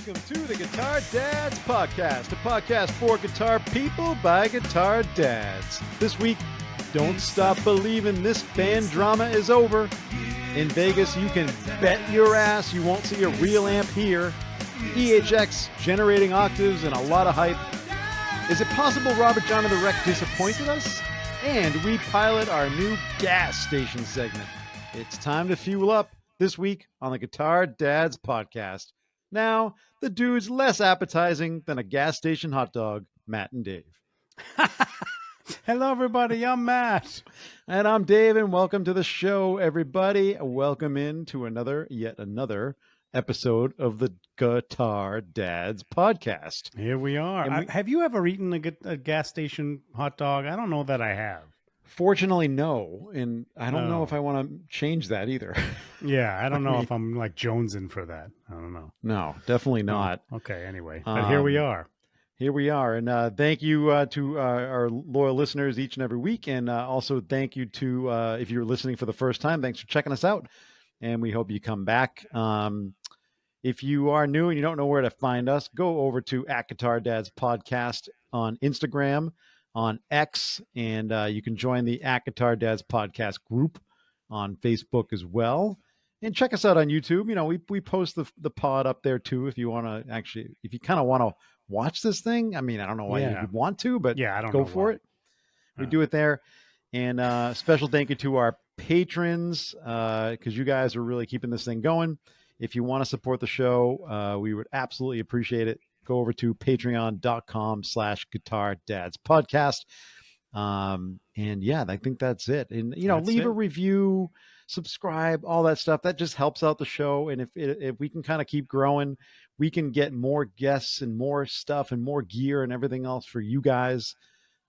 Welcome to the Guitar Dads Podcast, a podcast for guitar people by guitar dads. This week, don't stop believing this band drama is over. In Vegas, you can bet your ass you won't see a real amp here. EHX generating octaves and a lot of hype. Is it possible Robert John and the Wreck disappointed us? And we pilot our new gas station segment. It's time to fuel up this week on the Guitar Dads Podcast. Now, the dudes less appetizing than a gas station hot dog, Matt and Dave. Hello, everybody. I'm Matt. And I'm Dave, and welcome to the show, everybody. Welcome into yet another episode of the Guitar Dads Podcast. Here we are. Have you ever eaten a gas station hot dog? I don't know that I have. Fortunately, no. And I don't know if I want to change that either. Yeah, I don't know if I'm like jonesing for that. I don't know. No, definitely not. Okay, anyway. But here we are. Here we are. And thank you to our loyal listeners each and every week. And also thank you to, if you're listening for the first time, thanks for checking us out. And we hope you come back. If you are new and you don't know where to find us, go over to @Guitar Dads Podcast on Instagram, on X, and you can join the @Guitar Dads Podcast group on Facebook as well. And check us out on YouTube. You know, we post the pod up there too if you want to if you kind of want to watch this thing. I mean, I don't know why you would want to, but yeah, I don't go know for why. it. We do it there. And special thank you to our patrons because you guys are really keeping this thing going. If you want to support the show, we would absolutely appreciate it. Go over to patreon.com/Guitar Dads Podcast. And yeah, I think that's it. And, you know, leave a review, subscribe, all that stuff. That just helps out the show. And if we can kind of keep growing, we can get more guests and more stuff and more gear and everything else for you guys.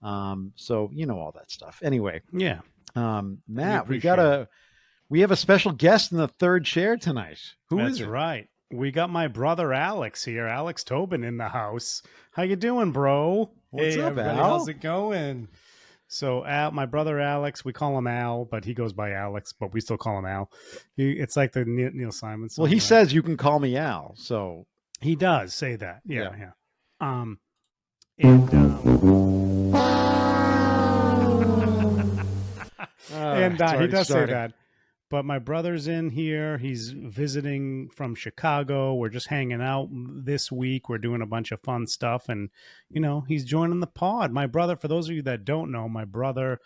So, you know, all that stuff. Anyway. Yeah. Matt, we have a special guest in the third chair tonight. Who is it? That's right. We got my brother Alex here, Alex Tobin, in the house. How you doing, bro? What's up, everybody? Al? How's it going? So my brother Alex, we call him Al, but he goes by Alex, but we still call him Al. It's like the Neil Simon song. Well, he right? says you can call me Al, so He does say that. Yeah. And he does say that. But my brother's in here. He's visiting from Chicago. We're just hanging out this week. We're doing a bunch of fun stuff. And, you know, he's joining the pod. My brother, for those of you that don't know, my brother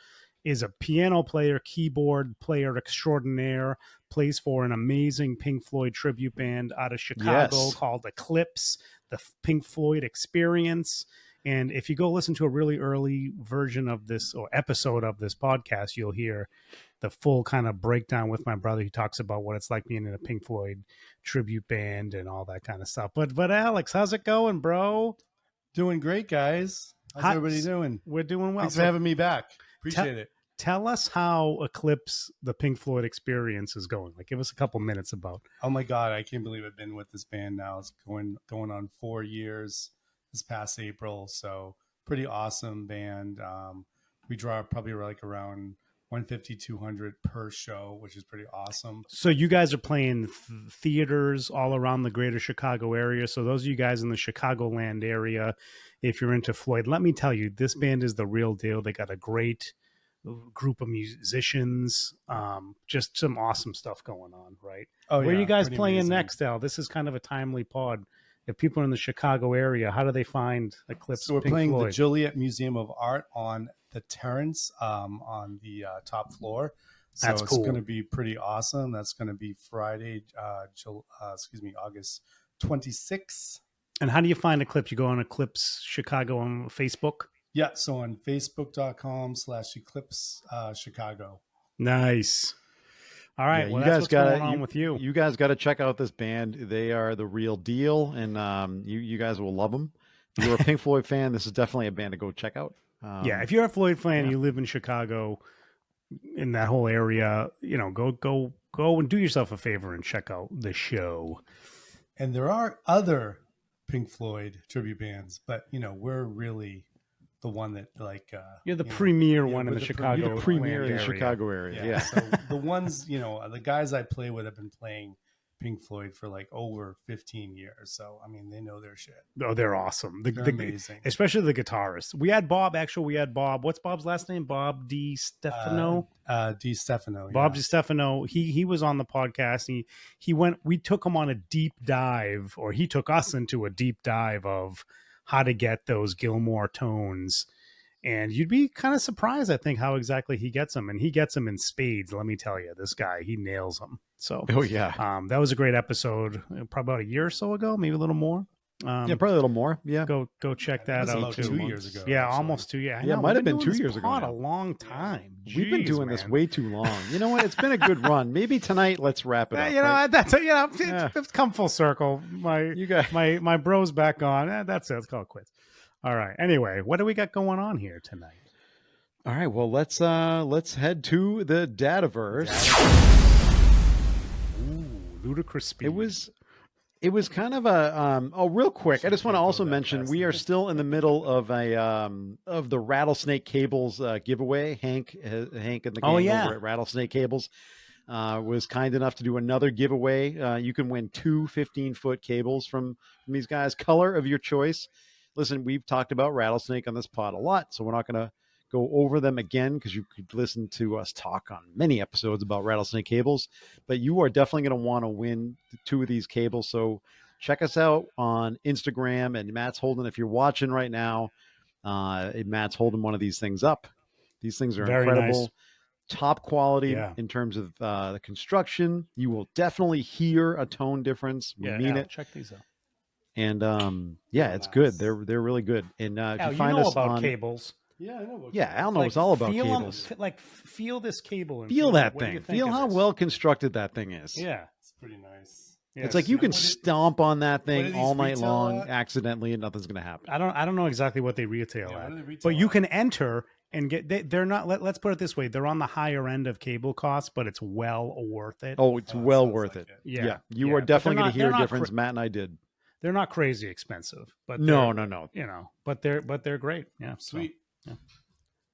is a piano player, keyboard player extraordinaire, plays for an amazing Pink Floyd tribute band out of Chicago called Eclipse, the Pink Floyd Experience. And if you go listen to a really early version of this or episode of this podcast, you'll hear the full kind of breakdown with my brother. He talks about what it's like being in a Pink Floyd tribute band and all that kind of stuff. But Alex, how's it going, bro? Doing great, guys. How's everybody doing? We're doing well. Thanks for having me back. Appreciate it. Tell us how Eclipse, the Pink Floyd Experience, is going. Like, give us a couple minutes about. Oh my God, I can't believe I've been with this band now. It's going on 4 years this past April. So pretty awesome band. We draw probably like around 150, 200 per show, which is pretty awesome. So you guys are playing theaters all around the greater Chicago area. So those of you guys in the Chicagoland area, if you're into Floyd, let me tell you, this band is the real deal. They got a great group of musicians, just some awesome stuff going on, right? Where are you guys playing amazing. Next, Al? This is kind of a timely pod. If people are in the Chicago area, how do they find Eclipse? So we're Pink playing Floyd? the Joliet Museum of Art on the Terrace on the top floor. So That's it's cool. going to be pretty awesome. That's going to be Friday, August 26th. And how do you find Eclipse? You go on Eclipse Chicago on Facebook? Yeah, so on facebook.com/Eclipse Chicago. Nice. All right, Yeah, well, you that's guys what's got going on with you. You guys got to check out this band. They are the real deal, and you guys will love them. If you're a Pink Floyd fan, this is definitely a band to go check out. Yeah, if you're a Floyd fan, and you live in Chicago, in that whole area, you know, go and do yourself a favor and check out the show. And there are other Pink Floyd tribute bands, but you know, we're really the one that you're the premier one in the Chicago. You're the premier in the area. Chicago area. Yeah. So the ones, you know, the guys I play with have been playing Pink Floyd for like over 15 years. So, I mean, they know their shit. Oh, they're awesome. They're amazing. Especially the guitarist. We had Bob. Actually, we had Bob. What's Bob's last name? Bob Di Stefano. Di Stefano. Bob yeah. Di Stefano. He was on the podcast. He went. We took him on a deep dive, or he took us into a deep dive of how to get those Gilmore tones. And you'd be kind of surprised, I think, how exactly he gets them. And he gets them in spades. Let me tell you, this guy, he nails them. So, Oh yeah, that was a great episode. Probably about a year or so ago, maybe a little more. yeah, probably a little more. Yeah, Go check that out about too. 2 years ago. Yeah, actually. almost 2 years. I Yeah, know, might we've have been doing 2 this years ago pod now. a long time. we've been Jeez, doing this man. way too long. You know what? It's been a good run. Maybe tonight let's wrap it Yeah, up. you know, right? that's Yeah. it's come full circle. You got My bro's back on. That's it. Let's call it quits. All right. Anyway, what do we got going on here tonight? all right. Well, let's head to the Dataverse. Ooh, ludicrous speed. It was kind of a real quick. I just want to also mention we are still in the middle of a of the Rattlesnake Cables giveaway. Hank and the gang over at Rattlesnake Cables was kind enough to do another giveaway. You can win 2 15-foot cables from these guys, color of your choice. Listen, we've talked about Rattlesnake on this pod a lot, so we're not going to go over them again because you could listen to us talk on many episodes about Rattlesnake Cables, but you are definitely going to want to win 2 of these cables. So check us out on Instagram, and Matt's holding, if you're watching right now, Matt's holding one of these things up. These things are Very incredible. nice. Top quality Yeah. in terms of the construction. You will definitely hear a tone difference. We mean Al, it. check these out. And Very it's nice. good. They're really good. And if Al, you find know us about on cables. Yeah, I know. About yeah, Al cables. knows all about feel 'em- cables. feel this cable and Feel that what do you thing. think Feel of how this? well constructed that thing is. Yeah. It's pretty nice. It's like you can stomp on that what thing do all these night retail long at? accidentally, and nothing's going to happen. I don't know exactly what they retail Yeah, at, what do they retail but you at? can enter and get. They're not. Let's put it this way: they're on the higher end of cable costs, but it's well worth it. Oh, it's Oh, it well sounds worth like it. it. Yeah, you yeah, are but definitely they're going not- to hear they're a not difference. Matt and I did. They're not crazy expensive, but No. you know, but they're great. Yeah, Sweet. Yeah.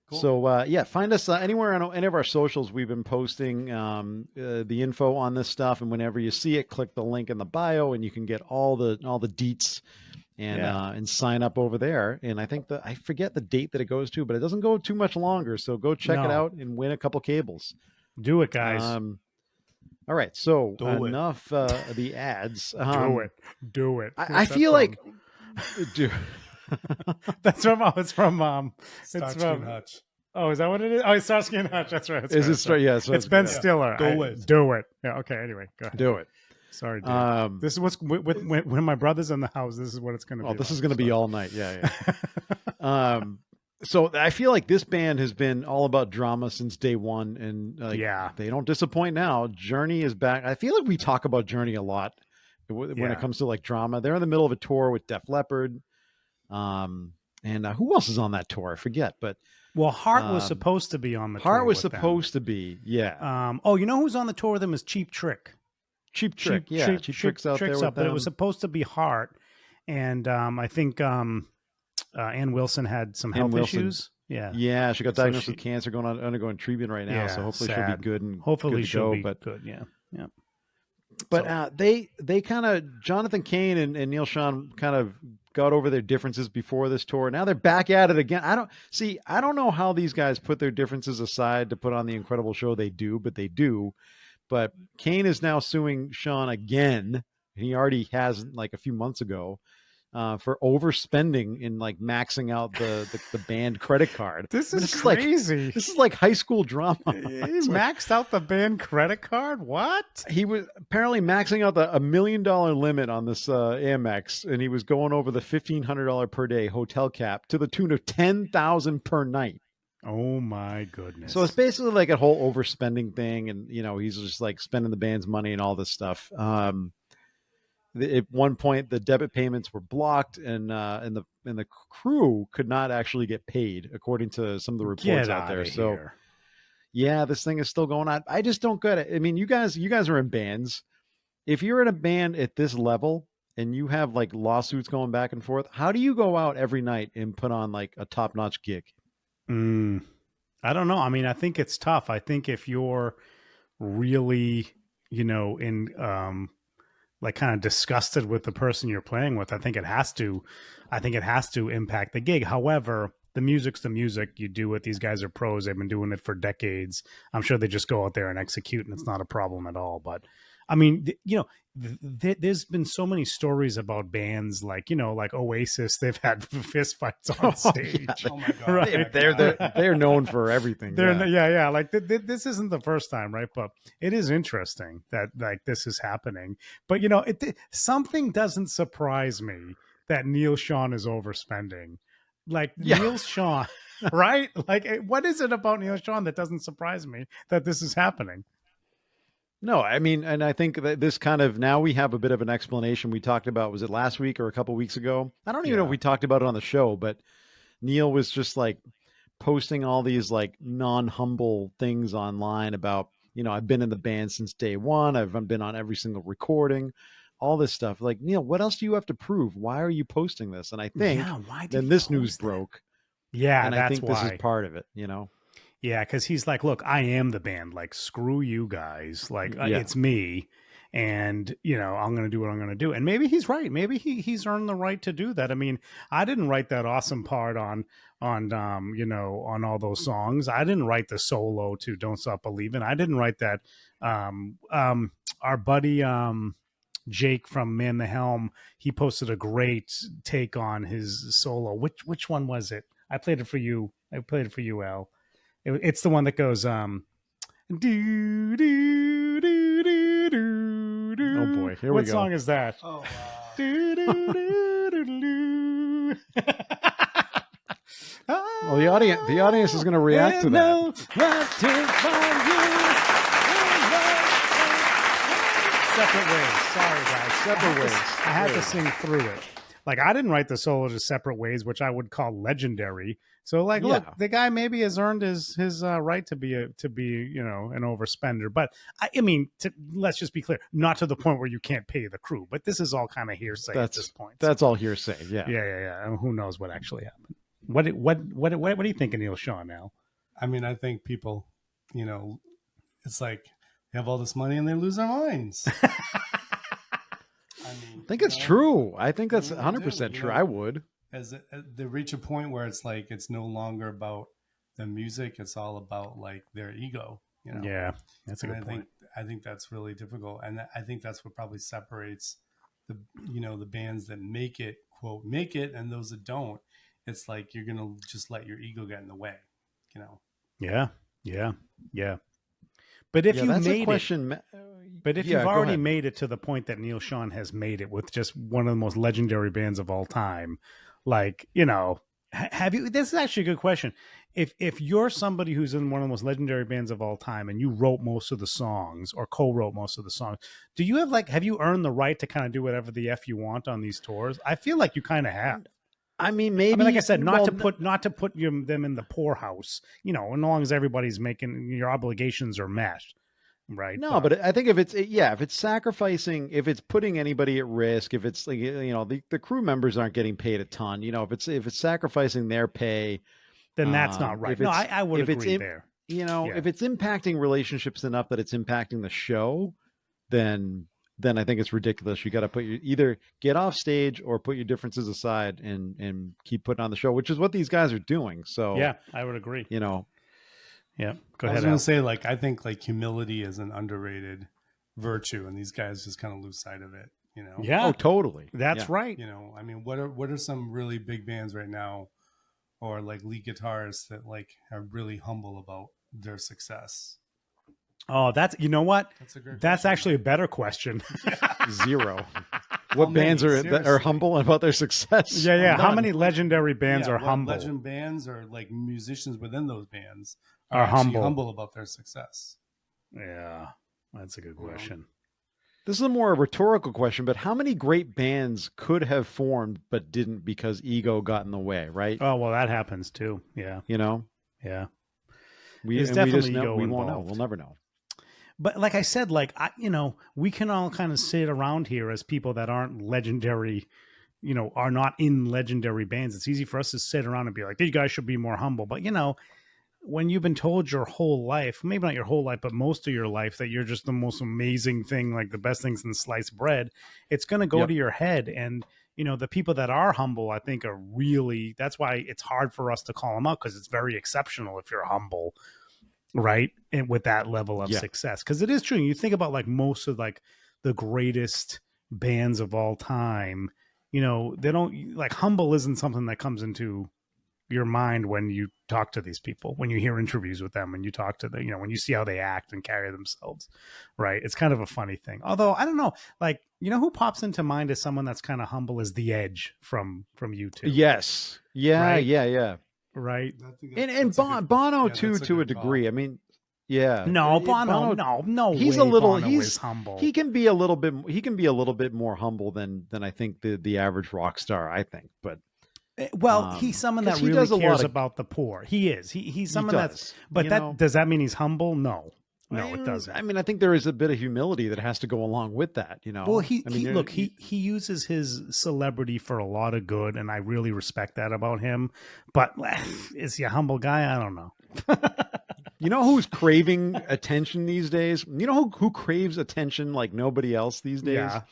Cool. So find us anywhere on any of our socials. We've been posting the info on this stuff, and whenever you see it, click the link in the bio, and you can get all the deets and sign up over there. And I think I forget the date that it goes to, but it doesn't go too much longer. So go check it No. out and win a couple cables. Do it, guys. All right, so Do it. enough of the ads. Do it. I Who's that feel from? like, dude, that's from. Oh, it's from. Starsky from. and Hutch. Oh, is that what it is? Oh, it's Starsky and Hutch. That's right. That's is right, it straight? Yeah, so It's Ben yeah. Stiller. Do it. Do it. Yeah. Okay. Anyway, go ahead. Do it. Sorry, dude. This is what's when my brother's in the house. This is what it's going to be. Oh, this like, is going to be so. all night. Yeah. So I feel like this band has been all about drama since day one, and they don't disappoint now. Journey is back. I feel like we talk about Journey a lot when it comes to like drama. They're in the middle of a tour with Def Leppard. And who else is on that tour? I forget, but Well, Hart was supposed to be on the tour. Hart was with them. supposed to be. Yeah. Oh, you know who's on the tour with them is Cheap Trick. Cheap Trick. Cheap Trick's out there with but them. it was supposed to be Hart, and I think Ann Wilson had some health issues. Yeah, she got diagnosed with cancer, undergoing treatment right now. So hopefully she'll be good and hopefully good to she'll go, be but good. Yeah. But they kind of Jonathan Cain and Neil Sean kind of got over their differences before this tour. Now they're back at it again. I don't know how these guys put their differences aside to put on the incredible show they do, but they do. But Cain is now suing Sean again. He already has like a few months ago for overspending and like maxing out the band credit card. This is crazy. This is like high school drama. He maxed out the band credit card. What? He was apparently maxing out $1 million limit on this Amex, and he was going over the $1,500 per day hotel cap to the tune of $10,000 per night. Oh my goodness! So it's basically like a whole overspending thing, and he's just like spending the band's money and all this stuff. At one point, the debit payments were blocked, and the crew could not actually get paid, according to some of the reports out there. So, yeah, this thing is still going on. I just don't get it. I mean, you guys are in bands. If you're in a band at this level and you have like lawsuits going back and forth, how do you go out every night and put on like a top-notch gig? I don't know. I mean, I think it's tough. I think if you're really, in like kind of disgusted with the person you're playing with, I think it has to impact the gig. However, the music's the music. You do it. These guys are pros. They've been doing it for decades. I'm sure they just go out there and execute, and it's not a problem at all. But I mean, there's been so many stories about bands like, like Oasis. They've had fist fights on stage. Oh my god! Right. They're known for everything. Yeah. Like this isn't the first time, right? But it is interesting that like this is happening. But something doesn't surprise me that Neil Sean is overspending. Like Neil Sean, right? Like, what is it about Neil Sean that doesn't surprise me that this is happening? No, I mean, and I think that this kind of, now we have a bit of an explanation. We talked about, was it last week or a couple weeks ago? I don't even know if we talked about it on the show, but Neil was just like posting all these like non-humble things online about, I've been in the band since day one. I've been on every single recording, all this stuff. Like, Neil, what else do you have to prove? Why are you posting this? And I think then this news broke. Yeah, and that's I think why. this is part of it, Yeah, because he's like, look, I am the band. Like, screw you guys. Like, it's me. And, I'm going to do what I'm going to do. And maybe he's right. Maybe he's earned the right to do that. I mean, I didn't write that awesome part on all those songs. I didn't write the solo to Don't Stop Believing. I didn't write that. Our buddy, Jake from Man the Helm, he posted a great take on his solo. Which one was it? I played it for you. Al. It's the one that goes do do do do do do. Oh boy, here what we go. Song is that? Oh wow. Do, do, do, do, do. Well, the audience is going to react to that. Separate ways. Sorry, guys. Separate ways. I had to sing through it. Like, I didn't write the solo to Separate Ways, which I would call legendary. So, like, look, the guy maybe has earned his right to be an overspender. But I mean, let's just be clear, not to the point where you can't pay the crew. But this is all kind of hearsay at this point. That's all hearsay. Yeah. Yeah. And who knows what actually happened? What do you think of Neil Sean now? I mean, I think people, it's like they have all this money and they lose their minds. I think it's true. I think that's 100% true. I would. As they reach a point where it's like it's no longer about the music; it's all about like their ego. Yeah, that's a good point. I think that's really difficult, and I think that's what probably separates the bands that make it, and those that don't. It's like you're gonna just let your ego get in the way. Yeah. But if you made it, but if you've already made it to the point that Neil Sean has made it with just one of the most legendary bands of all time, like, have you, this is actually a good question. If you're somebody who's in one of the most legendary bands of all time and you wrote most of the songs or co-wrote most of the songs, do you have you earned the right to kind of do whatever the F you want on these tours? I feel like you kind of have. I mean, maybe, like I said, not to put them in the poorhouse, as long as everybody's making, your obligations are met. Right. No, but I think if it's sacrificing, if it's putting anybody at risk, if it's like, the crew members aren't getting paid a ton, if it's sacrificing their pay, then that's not right. No, I would agree there. If it's impacting relationships enough that it's impacting the show, then I think it's ridiculous. You got to either get off stage or put your differences aside and keep putting on the show, which is what these guys are doing. So yeah, I would agree. Yeah, go ahead. I was going to say, like, I think like humility is an underrated virtue, and these guys just kind of lose sight of it. Yeah. Oh, totally. That's right. I mean, what are some really big bands right now, or like lead guitarists that like are really humble about their success? Oh, that's, you know what? That's a great. That's actually a better question. Zero. What bands are humble about their success? Yeah. None. How many legendary bands are humble? Legend bands or like musicians within those bands are humble about their success. Yeah, that's a good question. This is a more rhetorical question, but how many great bands could have formed but didn't because ego got in the way, right? Oh, well, that happens too. Yeah. Yeah. There's definitely ego involved. We won't know. We'll never know. But like I said, we can all kind of sit around here as people that aren't legendary, are not in legendary bands. It's easy for us to sit around and be like, these guys should be more humble. But, when you've been told your whole life, maybe not your whole life, but most of your life, that you're just the most amazing thing, like the best things in sliced bread, it's going to go Yep. to your head. And, the people that are humble, I think are really, that's why it's hard for us to call them out, because it's very exceptional if you're humble, right? And with that level of Yeah. success. Because it is true. You think about like most of like the greatest bands of all time, they don't, like, humble isn't something that comes into your mind when you talk to these people, when you hear interviews with them, when you talk to them, when you see how they act and carry themselves, right? It's kind of a funny thing. Although I don't know, like, who pops into mind as someone that's kind of humble is The Edge from U2. Yes. Yeah. Right? Yeah. Right. And Bono too, to a degree. I mean, yeah. No, Bono, no he's way. a little. Bono is humble. He can be a little bit. He can be a little bit more humble than I think the average rock star. I think, but. Well, he's someone that really cares about the poor. He is. He's someone that's. But does that mean he's humble? No, it doesn't. I mean, I think there is a bit of humility that has to go along with that. Well, he uses his celebrity for a lot of good, and I really respect that about him. But is he a humble guy? I don't know. You know who's craving attention these days? You know who craves attention like nobody else these days? Yeah.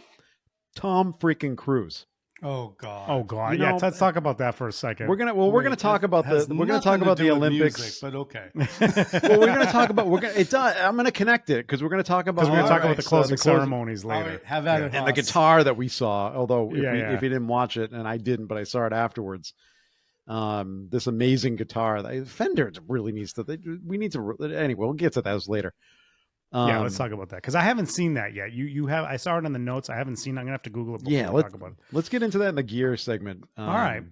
Tom freaking Cruise. Oh God. Oh God. Yeah, let's talk about that for a second. We're gonna talk about the Olympics, music, but okay. Well, we're gonna talk about I'm gonna connect it because we're gonna talk about the closing ceremonies later. Right, have at it, and the guitar that we saw. Although if you didn't watch it, and I didn't, but I saw it afterwards. This amazing guitar. Fender really needs to. We need to anyway. We'll get to those later. Let's talk about that because I haven't seen that yet. You have. I saw it in the notes. I haven't seen it. I'm gonna have to Google it. Talk about it. Let's get into that in the gear segment. All right.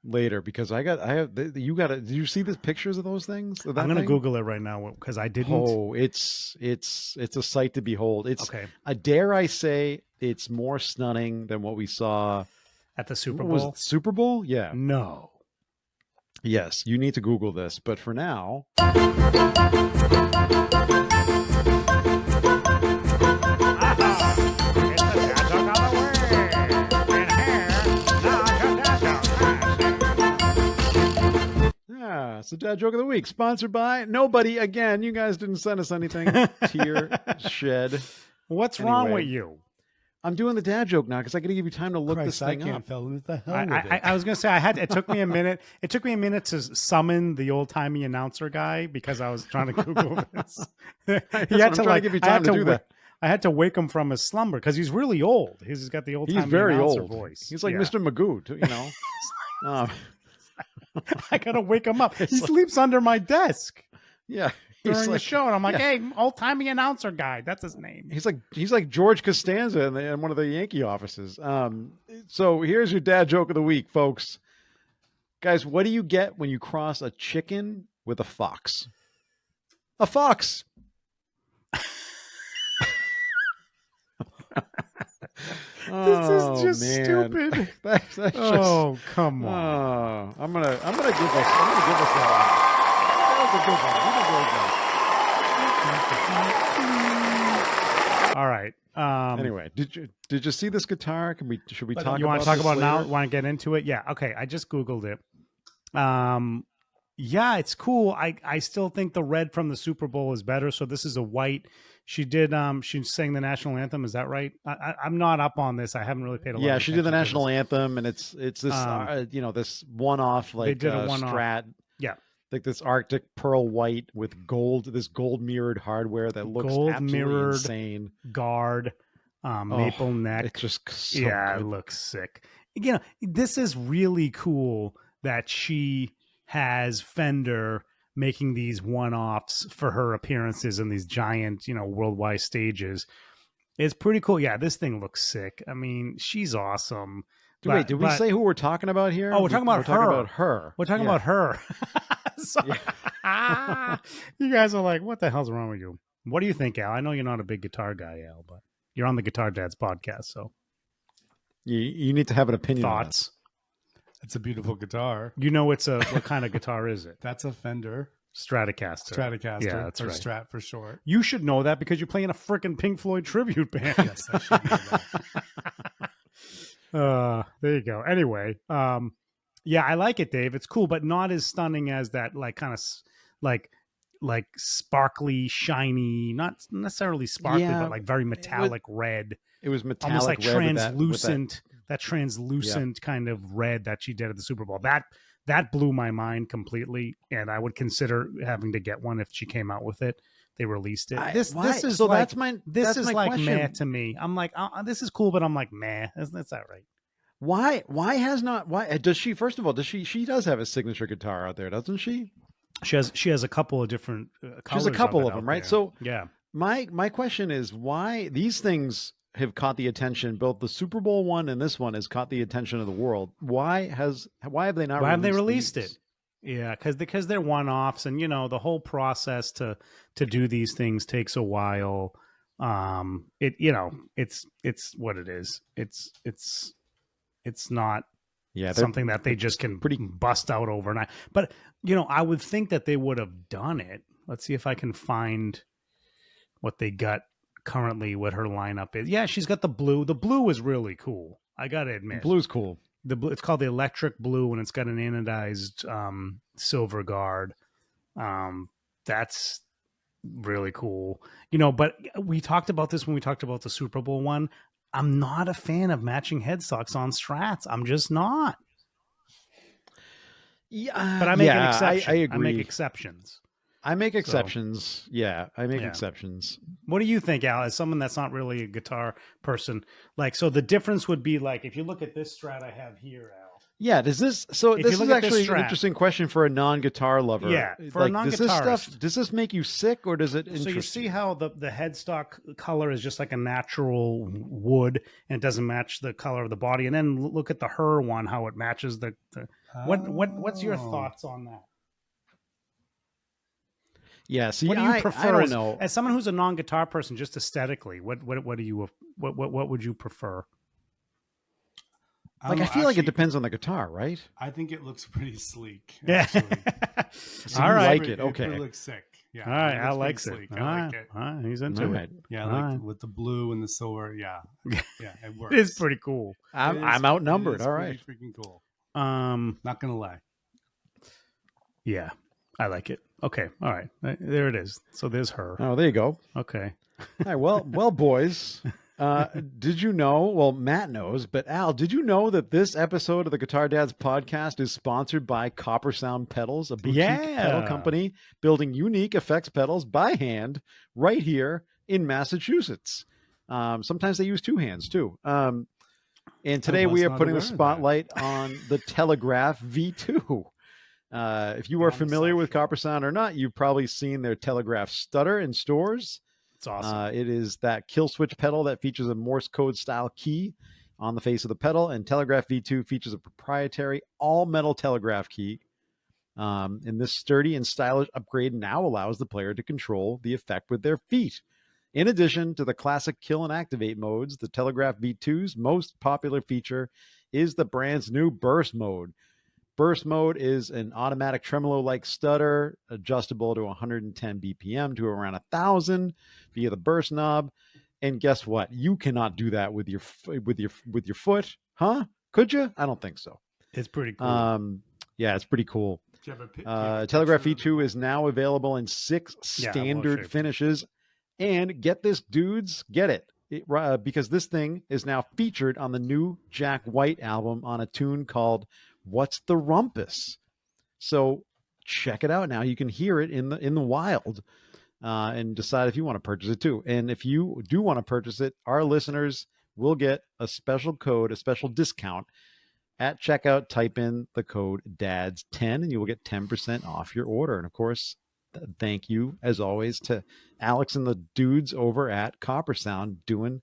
Later, because did you see the pictures of those things? I'm gonna Google it right now because I didn't. Oh, it's a sight to behold. It's okay. Dare I say it's more stunning than what we saw at the Super Bowl. Was it Super Bowl? Yeah. No. Yes, you need to Google this, but for now. It's the dad joke of the week, sponsored by nobody. Again, you guys didn't send us anything. Tier shed. What's wrong with you? I'm doing the dad joke now because I got to give you time to look this thing up. What the hell I was going to say it took me a minute. It took me a minute to summon the old timey announcer guy because I was trying to Google this. He had to give you time to do that. I had to wake him from his slumber because he's really old. He's got the old timey announcer voice. He's like Mr. Magoo, I gotta wake him up. He sleeps under my desk. Yeah, during the show, and I'm like, "Hey, old timey announcer guy, that's his name." He's like George Costanza in one of the Yankee offices. So here's your dad joke of the week, folks. Guys, what do you get when you cross a chicken with a fox? A fox. This is just stupid. That's just, come on! I'm gonna give us that one. All right. Anyway, did you see this guitar? Should we talk? You want to talk about it later? now? Want to get into it? Yeah. Okay. I just Googled it. Yeah, it's cool. I still think the red from the Super Bowl is better. So this is a white. She did. She sang the national anthem. Is that right? I'm not up on this. I haven't really paid a lot. Yeah, she did the national anthem, and it's this this one-off like they did a one-off. Strat. Yeah, like this Arctic pearl white with this gold mirrored hardware that looks absolutely insane. Guard, maple neck. It's just so good. It looks sick. This is really cool that she has Fender making these one-offs for her appearances in these giant, worldwide stages. It's pretty cool. Yeah, this thing looks sick. I mean, she's awesome. Wait, did we say who we're talking about here? Oh, we're talking about her. We're talking about her. You guys are like, what the hell's wrong with you? What do you think, Al? I know you're not a big guitar guy, Al, but you're on the Guitar Dads podcast, so you need to have an opinion. Thoughts? It's a beautiful guitar. What kind of guitar is it? That's a Fender Stratocaster. Yeah, that's or right. Strat for short. You should know that because you're playing a freaking Pink Floyd tribute band. Yes, I should know that. There you go. Anyway, yeah, I like it, Dave. It's cool, but not as stunning as that, like, kind of like sparkly, shiny, not necessarily sparkly, but Yeah, like very it was metallic red, it was almost metallic like red with that. translucent, that Yep. translucent kind of red that she did at the Super Bowl. That blew my mind completely, and I would consider having to get one if she came out with it. They released it. Why? This is So like that's my like meh question. to me. I'm like, this is cool, but I'm like, meh. That's all right. Why has not why does she first of all does she does have a signature guitar out there, doesn't she? She has a couple of different She has a colors of couple it of them, out right? there. So Yeah. my question is why these things have caught the attention, both the Super Bowl one and this one has caught the attention of the world. Why have they not Why have they released released it? these? Yeah, because they're one offs, and the whole process to do these things takes a while. It's what it is. It's not Yeah, something that they they're just can pretty. bust out overnight. But I would think that they would have done it. Let's see if I can find what they got currently, what her lineup is. Yeah, she's got the blue. The blue is really cool. I gotta admit. Blue's cool. The blue, it's called the electric blue, and it's got an anodized silver guard. That's really cool. But we talked about this when we talked about the Super Bowl one. I'm not a fan of matching headstocks on Strats. I'm just not. Yeah, But I make an yeah, I exception. I make agree. exceptions. I make So exceptions. Yeah, I make yeah. exceptions. What do you think, Al? As someone that's not really a guitar person, like, so the difference would be like if you look at this Strat I have here, Al. Yeah, does this so If you this look is at this actually an Strat, interesting question for a non-guitar lover. yeah, for a Like, does this stuff non-guitarist. does this make you sick or does it interest So you see how the headstock color is just like a natural wood, and it doesn't match the color of the body. And then look at the her one, how it matches the what's your Oh. thoughts on that? Yeah, see, What do you I prefer don't as, know. as someone who's a non-guitar person, just aesthetically? What do you what would you prefer? Like, I feel like it depends on the guitar, right? I think it looks pretty sleek. Yeah. Actually. So All you right. like it, okay. It looks sick. Yeah. All right, it Al looks likes pretty it. sleek. All I right. like it. All right, he's into All it. right. Yeah, All like right. with the blue and the silver. Yeah. Yeah, it works. It is pretty cool. I'm outnumbered. It is All right. pretty freaking cool. Not gonna lie. Yeah, I like it. Okay, all right, there it is. So there's her. Oh, there you go. Okay. All right. Well, boys. Did you know? Well, Matt knows, but Al, did you know that this episode of the Guitar Dads podcast is sponsored by Copper Sound Pedals, a boutique pedal company building unique effects pedals by hand right here in Massachusetts. Sometimes they use two hands too. And today we are putting the spotlight on the Telegraph V2. If you are familiar with Copper Sound or not, you've probably seen their Telegraph stutter in stores. It's awesome. It is that kill switch pedal that features a Morse code style key on the face of the pedal, and Telegraph V2 features a proprietary all metal telegraph key. And this sturdy and stylish upgrade now allows the player to control the effect with their feet. In addition to the classic kill and activate modes, the Telegraph V2's most popular feature is the brand's new burst mode. Burst mode is an automatic tremolo-like stutter, adjustable to 110 BPM to around 1,000 via the burst knob. And guess what? You cannot do that with your foot, huh? Could you? I don't think so. It's pretty cool. Yeah, it's pretty cool. Telegraph V2 is now available in 6 standard finishes. And get this, dudes, get it. Because this thing is now featured on the new Jack White album on a tune called What's the Rumpus? So check it out now. You can hear it in the wild and decide if you want to purchase it too. And if you do want to purchase it, our listeners will get a special code, a special discount at checkout. Type in the code DADS10 and you will get 10% off your order. And of course, thank you as always to Alex and the dudes over at Copper Sound doing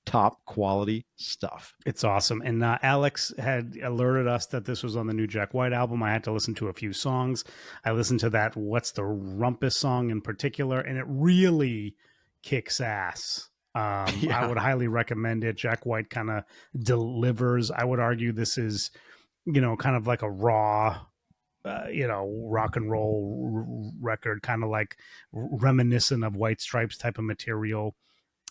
top quality stuff. It's awesome. And Alex had alerted us that this was on the new Jack White album. I had to listen to a few songs. I listened to that What's the Rumpus song in particular, and it really kicks ass. I would highly recommend it. Jack White kind of delivers. I would argue this is, kind of like a raw, rock and roll record, kind of like reminiscent of White Stripes type of material.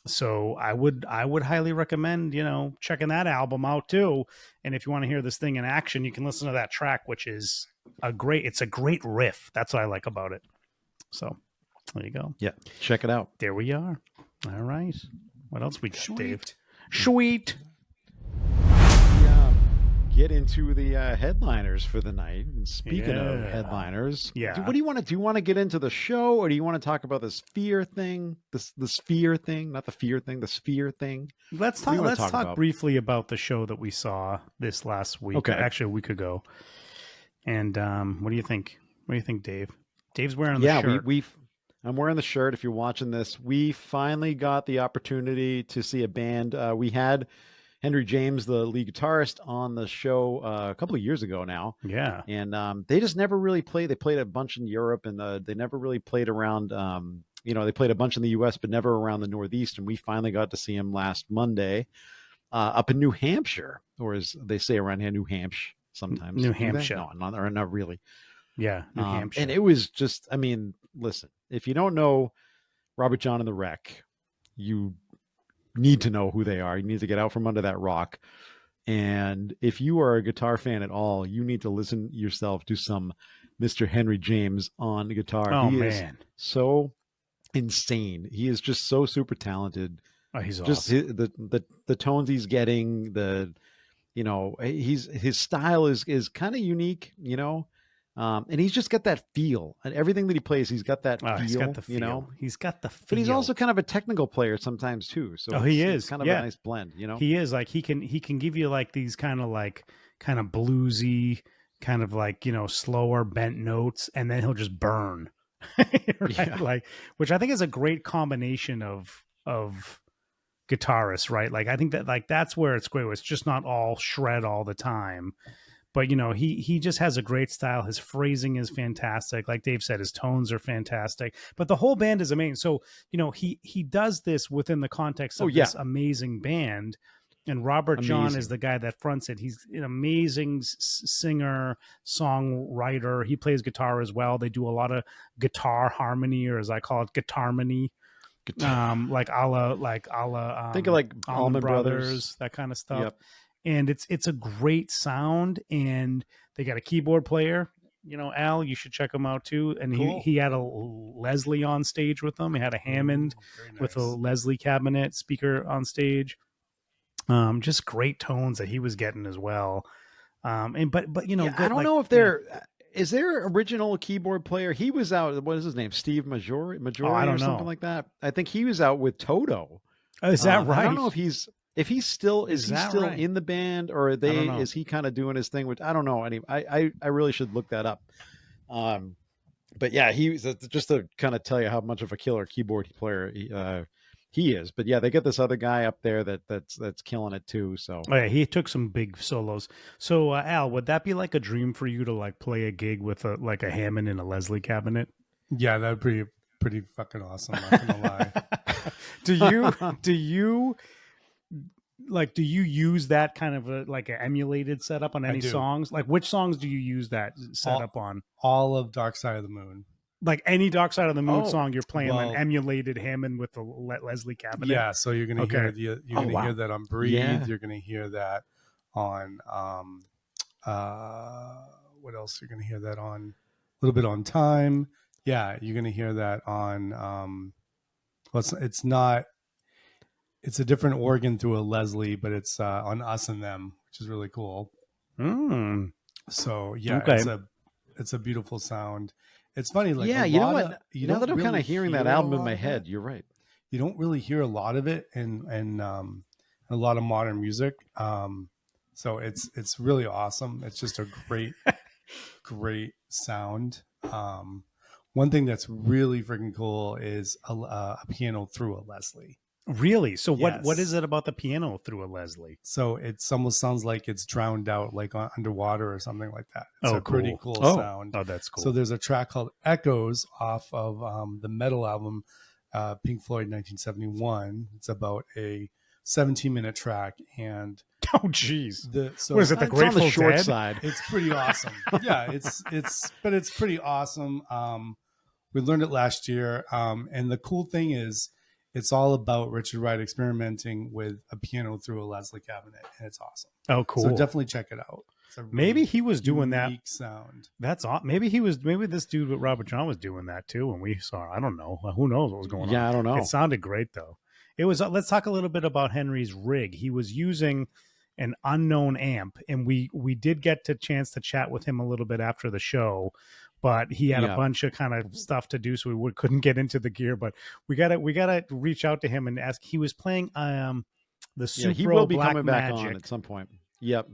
So I would highly recommend, checking that album out too. And if you want to hear this thing in action, you can listen to that track, which is it's a great riff. That's what I like about it. So there you go. Yeah, check it out. There we are. All right. What else we got, Sweet. Dave? Sweet. We, get into the headliners for the night. And speaking of Yeah. headliners, Yeah. what do you want to do? You want to get into the show, or do you want to talk about the sphere thing? The sphere thing, not the fear thing, the sphere thing. Let's What do talk. you wanna Let's talk talk about? briefly about the show that we saw this last week. Okay. Actually, a week ago. And what do you think? What do you think, Dave? Dave's wearing the Yeah, shirt. I'm wearing the shirt. If you're watching this, we finally got the opportunity to see a band. We had Henry James, the lead guitarist, on the show a couple of years ago now. Yeah. And they just never really played. They played a bunch in Europe, and they never really played around. They played a bunch in the U.S., but never around the Northeast. And we finally got to see him last Monday up in New Hampshire, or as they say around here, New Hampshire. Sometimes New Do they? Hampshire. No, not really. Yeah. New Hampshire. And it was just, I mean, listen, if you don't know Robert John and the Wreck, you need to know who they are. You need to get out from under that rock. And if you are a guitar fan at all, you need to listen yourself to some Mr. Henry James on guitar. Oh, He man. is so insane. He is just so super talented. Oh, he's Just awesome. the tones he's getting, his style is kind of unique, and he's just got that feel, and everything that he plays, he's got that feel. He's got the feel. He's got the feel. But he's also kind of a technical player sometimes too. So he it's is. kind of Yeah. a nice blend, He is like he can give you like these kind of bluesy, kind of like, slower bent notes, and then he'll just burn. Right? Yeah. Like, which I think is a great combination of guitarists, right? Like, I think that that's where it's great. It's just not all shred all the time. But he just has a great style. His phrasing is fantastic. Like Dave said, his tones are fantastic. But the whole band is amazing. So he does this within the context of this amazing band. And Robert John is the guy that fronts it. He's an amazing singer, songwriter. He plays guitar as well. They do a lot of guitar harmony, or as I call it, guitarmony. Like a la think of like Allman Brothers, that kind of stuff. Yep. And it's a great sound, and they got a keyboard player. Al, you should check him out too. And Cool. he had a Leslie on stage with him. He had a Hammond with a Leslie cabinet speaker on stage. Just great tones that he was getting as well. But I don't know if they're. Is there original keyboard player? He was out. What is his name? Steve Majori I don't or something know. like that. I think he was out with Toto. Oh, is that right? I don't know if he's still right? in the band, or is he kind of doing his thing? Which I don't know. Anyway, I really should look that up. But yeah, he's just to kind of tell you how much of a killer keyboard player he is. But yeah, they get this other guy up there that's killing it too. So he took some big solos. So Al, would that be like a dream for you to like play a gig with a Hammond and a Leslie cabinet? Yeah, that'd be pretty fucking awesome. Not gonna lie. Do you use that kind of like an emulated setup on any songs? Like, which songs do you use that setup on? All of Dark Side of the Moon. Like any Dark Side of the Moon song, you're playing an emulated Hammond with the Leslie cabinet. Yeah, so you're gonna hear hear that on Breathe. Yeah. You're gonna hear that on what else? You're gonna hear that on a little bit on Time. Yeah, you're gonna hear that on it's a different organ through a Leslie, but it's on Us and Them, which is really cool. So yeah, it's a beautiful sound. It's funny, like yeah, you know what? Now that I'm kind of hearing that album in my head, you're right. You don't really hear a lot of it in a lot of modern music. So it's really awesome. It's just a great sound. One thing that's really freaking cool is a piano through a Leslie. Really? So what Yes. is it about the piano through a Leslie? So it almost sounds like it's drowned out, like underwater or something like that. It's pretty cool sound. Oh, that's cool. So there's a track called Echoes off of the metal album Pink Floyd 1971. It's about a 17-minute track, and oh geez, what is it? The It's on Grateful the short Dead? side. It's pretty awesome. Yeah, it's pretty awesome. We learned it last year, and the cool thing is, it's all about Richard Wright experimenting with a piano through a Leslie cabinet, and it's awesome. Oh, cool. So definitely check it out. It's a really Maybe he was doing that. unique sound. That's odd. Maybe this dude with Robert John was doing that too when we saw it. I don't know. Who knows what was going on? Yeah, I don't know. It sounded great though. It was. Let's talk a little bit about Henry's rig. He was using an unknown amp, and we did get a chance to chat with him a little bit after the show, but he had a bunch of kind of stuff to do, so we couldn't get into the gear. But we gotta reach out to him and ask. He was playing the Supro he will be Black coming Magic, back on at some point. Yep.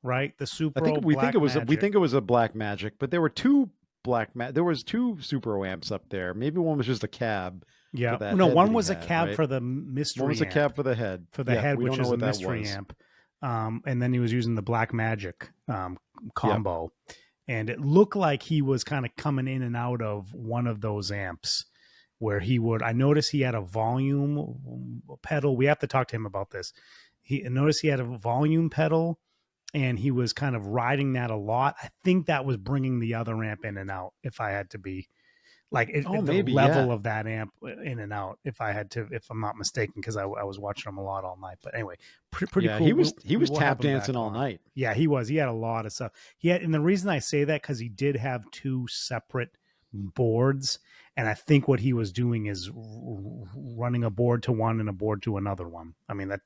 Right, the Supro. We Black think it was a Black Magic, but there were two there was two Super amps up there. Maybe one was just a cab. Yeah, that no, head one that he was a had, cab right? for the mystery. One was a amp, cab for the head. for the head, we which don't know is a what that mystery was. amp. And then he was using the Black Magic combo, and it looked like he was kind of coming in and out of one of those amps where he would. I noticed he had a volume pedal. We have to talk to him about this. He noticed he had a volume pedal, and he was kind of riding that a lot. I think that was bringing the other amp in and out. If I had to be like the level of that amp in and out, if I'm not mistaken, because I was watching him a lot all night. But anyway, pretty cool. He was tap dancing all night. Yeah, he was. He had a lot of stuff. And the reason I say that, because he did have two separate boards, and I think what he was doing is running a board to one and a board to another one. I mean, that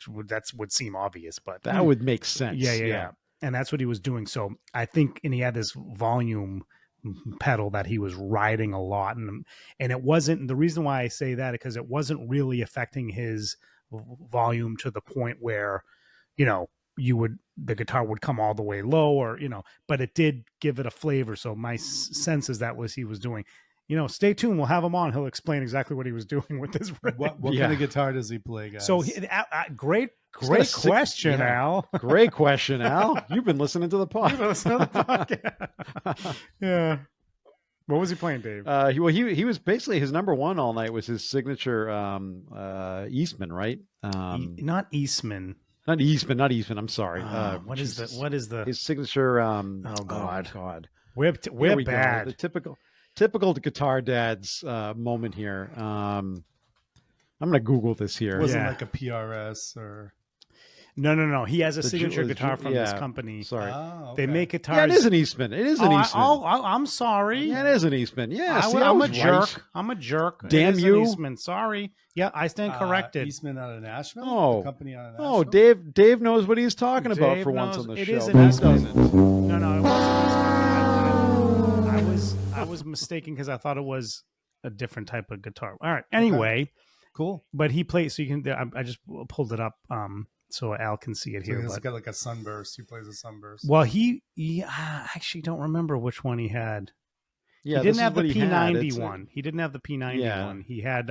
would seem obvious, but that would make sense. Yeah. And that's what he was doing. So I think, and he had this volume pedal that he was riding a lot, and it wasn't, the reason why I say that, because it wasn't really affecting his volume to the point where, the guitar would come all the way low, or but it did give it a flavor. So my sense is that was he was doing. Stay tuned. We'll have him on. He'll explain exactly what he was doing with this rig. What kind of guitar does he play, guys? So great question, Al. Great question, Al. You've been listening to the podcast. Yeah. What was he playing, Dave? He was basically, his number one all night was his signature Eastman, right? Not Eastman. Not Eastman. I'm sorry. What is the his signature? Oh God. We're bad. The typical guitar dad's moment here. I'm gonna Google this here. It wasn't like a PRS or. No. He has a signature guitar from this company. Sorry. Oh, okay. They make guitars. Yeah, it is an Eastman. Eastman. I'm sorry. Yeah, it is an Eastman. Yeah, I'm a jerk. I'm a jerk. Damn you, Eastman. Sorry. Yeah, I stand corrected. Eastman out of Nashville. Oh, the company out of Nashville? Dave knows what he's talking about for once on the show. Is an Eastman. No, it wasn't Eastman. I was mistaken because I thought it was a different type of guitar. All right. Anyway, okay. Cool. But he plays. So you can. I just pulled it up. So Al can see it here. He's got like a Sunburst. He plays a Sunburst. Well, I actually don't remember which one he had. Yeah, he didn't have the P90 one. He didn't have the P90 one. He had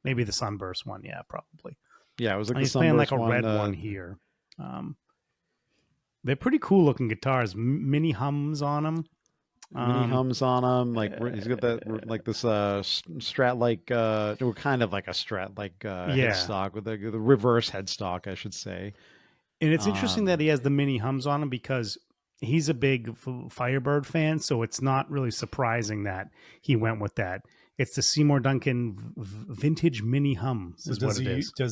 maybe the Sunburst one. Yeah, probably. Yeah, it was like he's playing like a red one here. They're pretty cool looking guitars. Mini hums on them. Like he's got that like this Strat like kind of like a Strat like headstock with the reverse headstock, I should say. And it's interesting that he has the mini hums on him, because he's a big Firebird fan, so it's not really surprising that he went with that. It's the Seymour Duncan vintage mini hum. So does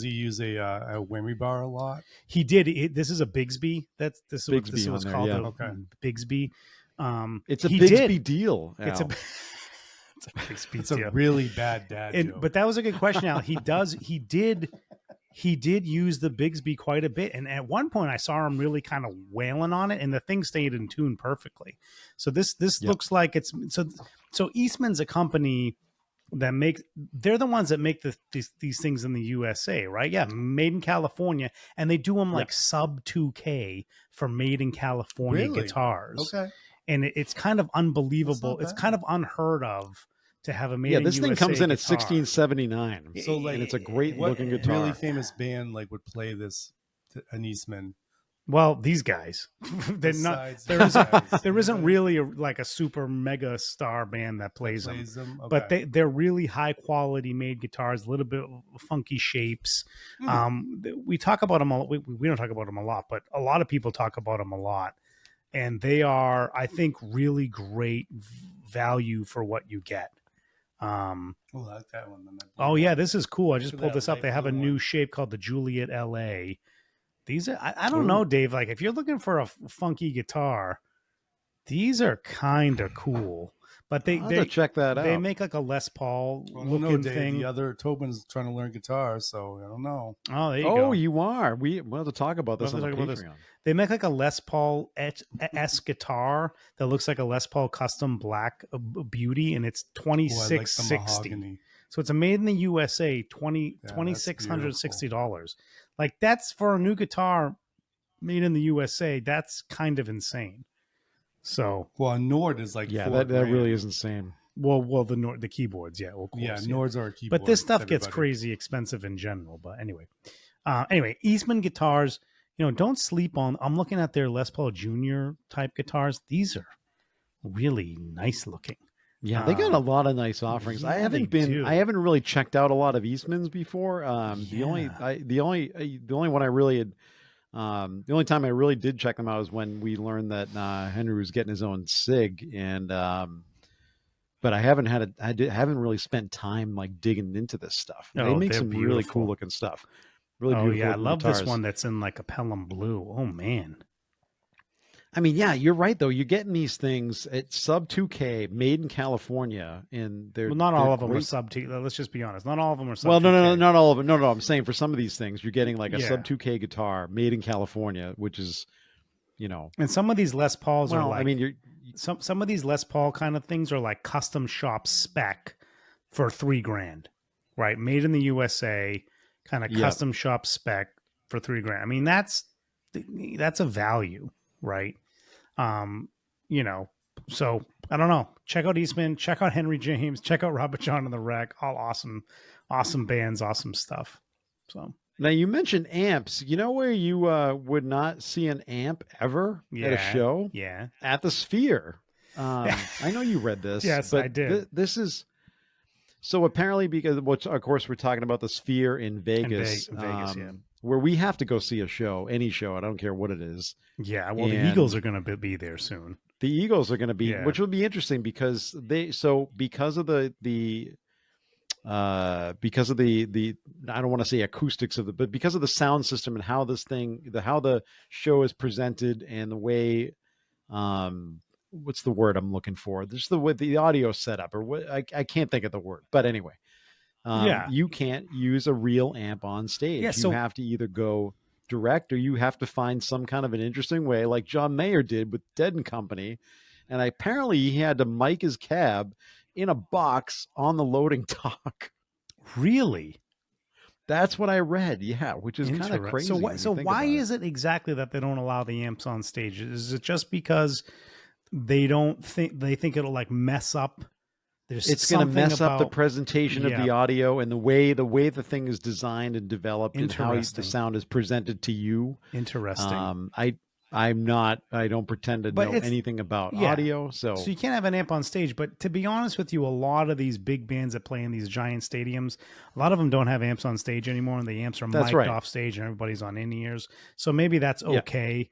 he use a whammy bar a lot? He did. This is a Bigsby. This is what's called. Yeah. Okay. Bigsby. It's a Bigsby deal. Al. It's a Bigsby it's deal. A really bad dad joke. But that was a good question, Al. He did use the Bigsby quite a bit, and at one point I saw him really kind of wailing on it, and the thing stayed in tune perfectly. So this looks like it's so Eastman's a company that they're the ones that make these things in the USA, right? Yeah, made in California, and they do them like sub 2K for made in California guitars. Okay. And it's kind of unbelievable. It's kind of unheard of to have a made in this USA thing comes in at guitar. $1679. So like, and it's a great looking guitar. Really famous band like would play this, an Eastman. Well, these guys, they're not. There isn't really like a super mega star band that plays them. Okay. But they're really high quality made guitars, a little bit funky shapes. We talk about them. We don't talk about them a lot, but a lot of people talk about them a lot. And they are, I think, really great value for what you get. I like that one. Oh, yeah, this is cool. I just pulled this up. They have a new shape called the Juliet LA. These are, I don't Ooh. know, Dave. Like, if you're looking for a funky guitar, these are kind of cool. But I'll have to check that they out. make like a Les Paul I don't know, looking Dave. thing. The other Tobin's trying to learn guitar, so I don't know. Oh, there you Oh, go. you are. We'll have to talk about this on We'll the have to talk about Patreon. They make like a Les Paul S guitar that looks like a Les Paul custom black beauty, and it's Oh, I like the $26.60. mahogany. So it's a made in the USA, that's $2,660. Like, that's for a new guitar made in the USA. That's kind of insane. So, Well, a Nord is like Yeah, $4 that really grand. is insane. well, the keyboards, yeah, well, of course, Yeah, yeah. Nords are a keyboard. But this stuff gets everybody. crazy expensive in general. But anyway, Eastman guitars, don't sleep on. I'm looking at their Les Paul Junior type guitars. These are really nice looking. Yeah, they got a lot of nice offerings. I yeah, they do. haven't really checked out a lot of Eastman's before. The only one I really had, the only time I really did check them out is when we learned that Henry was getting his own SIG, and but I haven't haven't really spent time like digging into this stuff. They Oh, make they're some really cool beautiful. looking stuff. Really Oh beautiful. yeah, I looking love guitars. this one that's in like a Pelham blue. Oh man. I mean, yeah, you're right though. You're getting these things at sub 2K, made in California, and they're Well, not all of them are great. sub 2. Let's just be honest. Not all of them are sub. Well, no, 2K. not all of them. No, I'm saying for some of these things, you're getting like a Yeah. sub 2K guitar made in California, which is, And some of these Les Pauls are like. I mean, you're some of these Les Paul kind of things are like custom shop spec for $3,000, right? Made in the USA, kind of Yep. custom shop spec for $3,000. I mean, that's a value, right? So I don't know. Check out Eastman, check out Henry James, check out Robert John and the Wreck. All awesome bands, awesome stuff. So now you mentioned amps. You know where you would not see an amp ever at a show? Yeah. At the Sphere. I know you read this. Yes, but I did. This is so apparently because of course we're talking about the Sphere in Vegas, Vegas, yeah. where we have to go see a show, any show. I don't care what it is. Yeah, well, the Eagles are going to be there soon. The Eagles are going to be, which will be interesting because because of the I don't want to say acoustics of but because of the sound system and how how the show is presented and the way, what's the word I'm looking for? This is the way the audio setup, or what I can't think of the word, but anyway, you can't use a real amp on stage. Yeah, you have to either go direct or you have to find some kind of an interesting way, like John Mayer did with Dead and Company, and apparently he had to mic his cab in a box on the loading dock. Really? That's what I read. Yeah, which is kind of crazy. So why is it exactly that they don't allow the amps on stage? Is it just because they think it'll like mess up? It's going to mess up the presentation of the audio and the way the thing is designed and developed and how the sound is presented to you. Interesting. I don't pretend to know anything about audio. So you can't have an amp on stage. But to be honest with you, a lot of these big bands that play in these giant stadiums, a lot of them don't have amps on stage anymore, and the amps are mic'd off stage and everybody's on in-ears. So maybe that's okay. Yeah.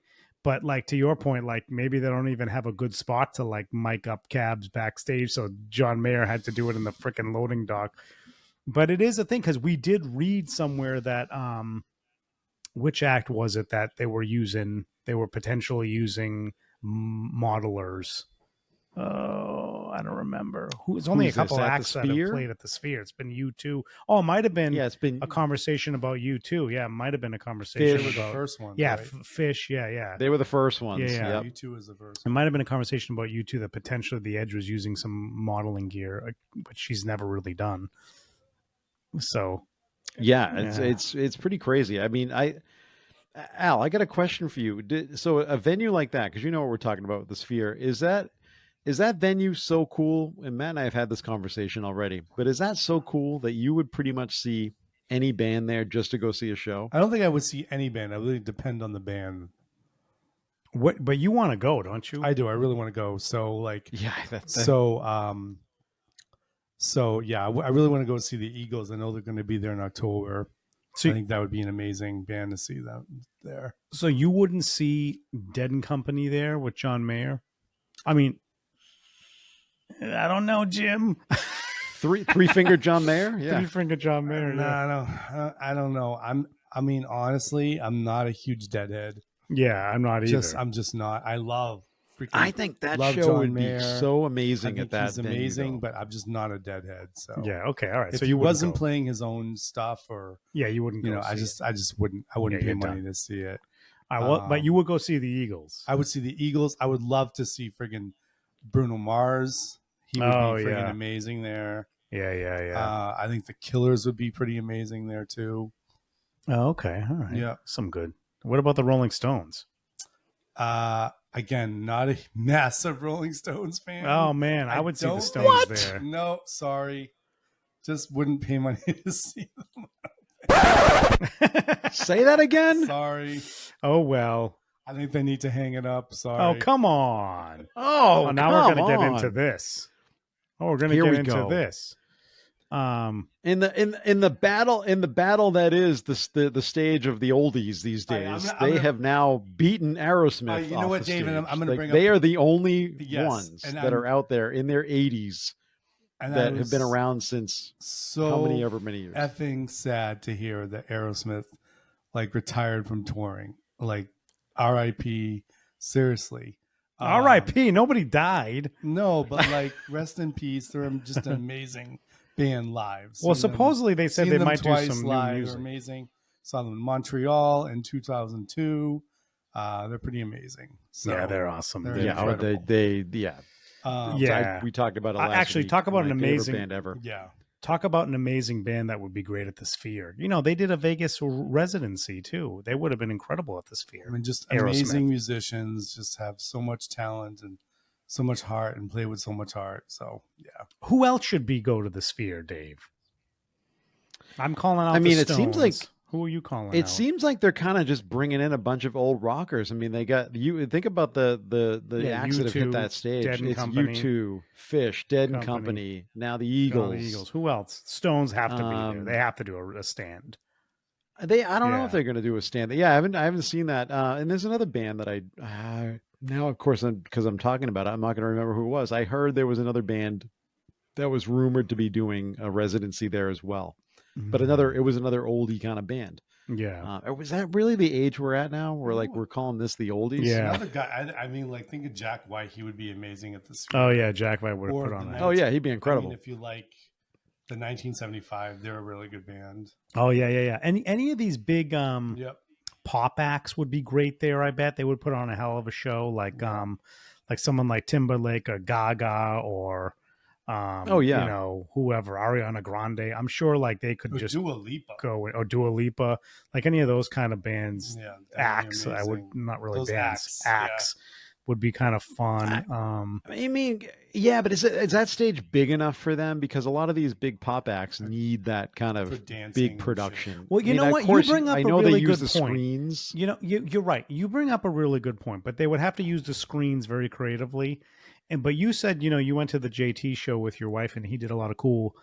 But like to your point, like maybe they don't even have a good spot to like mic up cabs backstage. So John Mayer had to do it in the freaking loading dock. But it is a thing because we did read somewhere that which act was it that they were potentially using modelers. Oh, I don't remember. It's only a couple acts that have played at the Sphere. It's been U2. Oh, it might have been. Yeah, it's been a conversation about U2. Yeah, it might have been a conversation. Fish about the first one. Yeah, right? Fish. Yeah. They were the first ones. Yeah. Yep. U2 was the first. It might have been a conversation about U2 that potentially the Edge was using some modeling gear, which she's never really done. So. Yeah, it's pretty crazy. I mean, Al, I got a question for you. So a venue like that, because you know what we're talking about with the Sphere, is that venue so cool? And Matt and I have had this conversation already, but is that so cool that you would pretty much see any band there just to go see a show? I don't think I would see any band. I really depend on the band. What? But you want to go, don't you? I do. I really want to go. So like, yeah. So yeah, I really want to go see the Eagles. I know they're going to be there in October. So I think that would be an amazing band to see them there. So you wouldn't see Dead and Company there with John Mayer? I mean, I don't know, Jim. Three finger John Mayer? Yeah. 3 finger John Mayer. No, I don't know. I mean, honestly, I'm not a huge Deadhead. Yeah, I'm not either. I'm just not. I love I think that love show John would be Mayer. so I amazing think at that he's venue, amazing, though. but I'm just not a Deadhead. So yeah, okay, all right. if So he you wouldn't wasn't go. playing his own stuff, or Yeah, you wouldn't go. I see just it. I just wouldn't. I wouldn't Yeah, pay you're money done. to see it. All right, well, but you would go see the Eagles. I would see the Eagles. I would love to see friggin' Bruno Mars. He would Oh, be friggin' yeah. amazing there. Yeah. I think the Killers would be pretty amazing there too. Oh, okay, all right. Yeah. Some good. What about the Rolling Stones? Again, not a massive Rolling Stones fan. Oh man, I would see the don't Stones think- there. No, sorry. Just wouldn't pay money to see them. Say that again? Sorry. Oh well. I think they need to hang it up. Sorry. Oh come on. Oh, Now we're gonna get into on. this. Oh, we're gonna Here get we into go. this. In the battle that is the stage of the oldies these All right, I'm days, gonna- I'm they gonna- have now beaten Aerosmith. You know off what, the David? I'm stage. gonna Like, bring they up- are the only Yes, ones and that are out there in their 80s And that I have been was around since so how many years. effing sad to hear that Aerosmith like retired from touring. Like R.I.P. Seriously. R.I.P. Nobody died. No, but like rest in peace. They're just an amazing band live. Well, Seen them- supposedly they said seen they them might do twice some new live. music. They're amazing. Saw them in Montreal in 2002. They're pretty amazing. So Yeah, they're awesome. they're Yeah, incredible. Yeah. we talked about it last Actually, week. talk about My an favorite amazing band ever. Yeah. Talk about an amazing band that would be great at the Sphere. You know, they did a Vegas residency too. They would have been incredible at the Sphere. I mean, just Aerosmith. amazing musicians, just have so much talent and so much heart and play with so much heart. So, yeah. Who else should go to the Sphere, Dave? I'm calling out. I mean, the it seems like- Stones. Who are you calling? It out? seems like they're kind of just bringing in a bunch of old rockers. I mean, they got you think about the Yeah, acts that have hit U2, that stage. Dead and It's Company. U2, Fish, Dead and Company. Company, now the Oh, Eagles. the Eagles. Who else? Stones have to be there. Um, They have to do a stand. I don't know Yeah. if they're going to do a stand. Yeah, I haven't seen that. And there's another band that now, of course, because I'm talking about it, I'm not going to remember who it was. I heard there was another band that was rumored to be doing a residency there as well. But it was another oldie kind of band. Yeah. Was that really the age we're at now? We're calling this the oldies. Yeah. Another guy, I mean, like, think of Jack White. He would be amazing at this. Oh yeah, Jack White would have Or put on the that. Oh yeah, he'd be I incredible. mean, if you like the 1975, they're a really good band. Oh yeah. Any of these big Yep. pop acts would be great there. I bet they would put on a hell of a show, like someone like Timberlake or Gaga or whoever, Ariana Grande. I'm sure like they could Or just Dua Lipa. go, or Dua Lipa, like any of those kind of bands. Yeah, that'd be Acts, I would amazing. not really Those bands. acts, Would be kind of fun. I mean, yeah, but is that stage big enough for them? Because a lot of these big pop acts need that kind For of dancing big and production. Well, you I mean, know of what? You course, bring up I a know really they use good the point. screens. You know, you're right. You bring up a really good point, but they would have to use the screens very creatively. But you said, you went to the JT show with your wife, and he did a lot of cool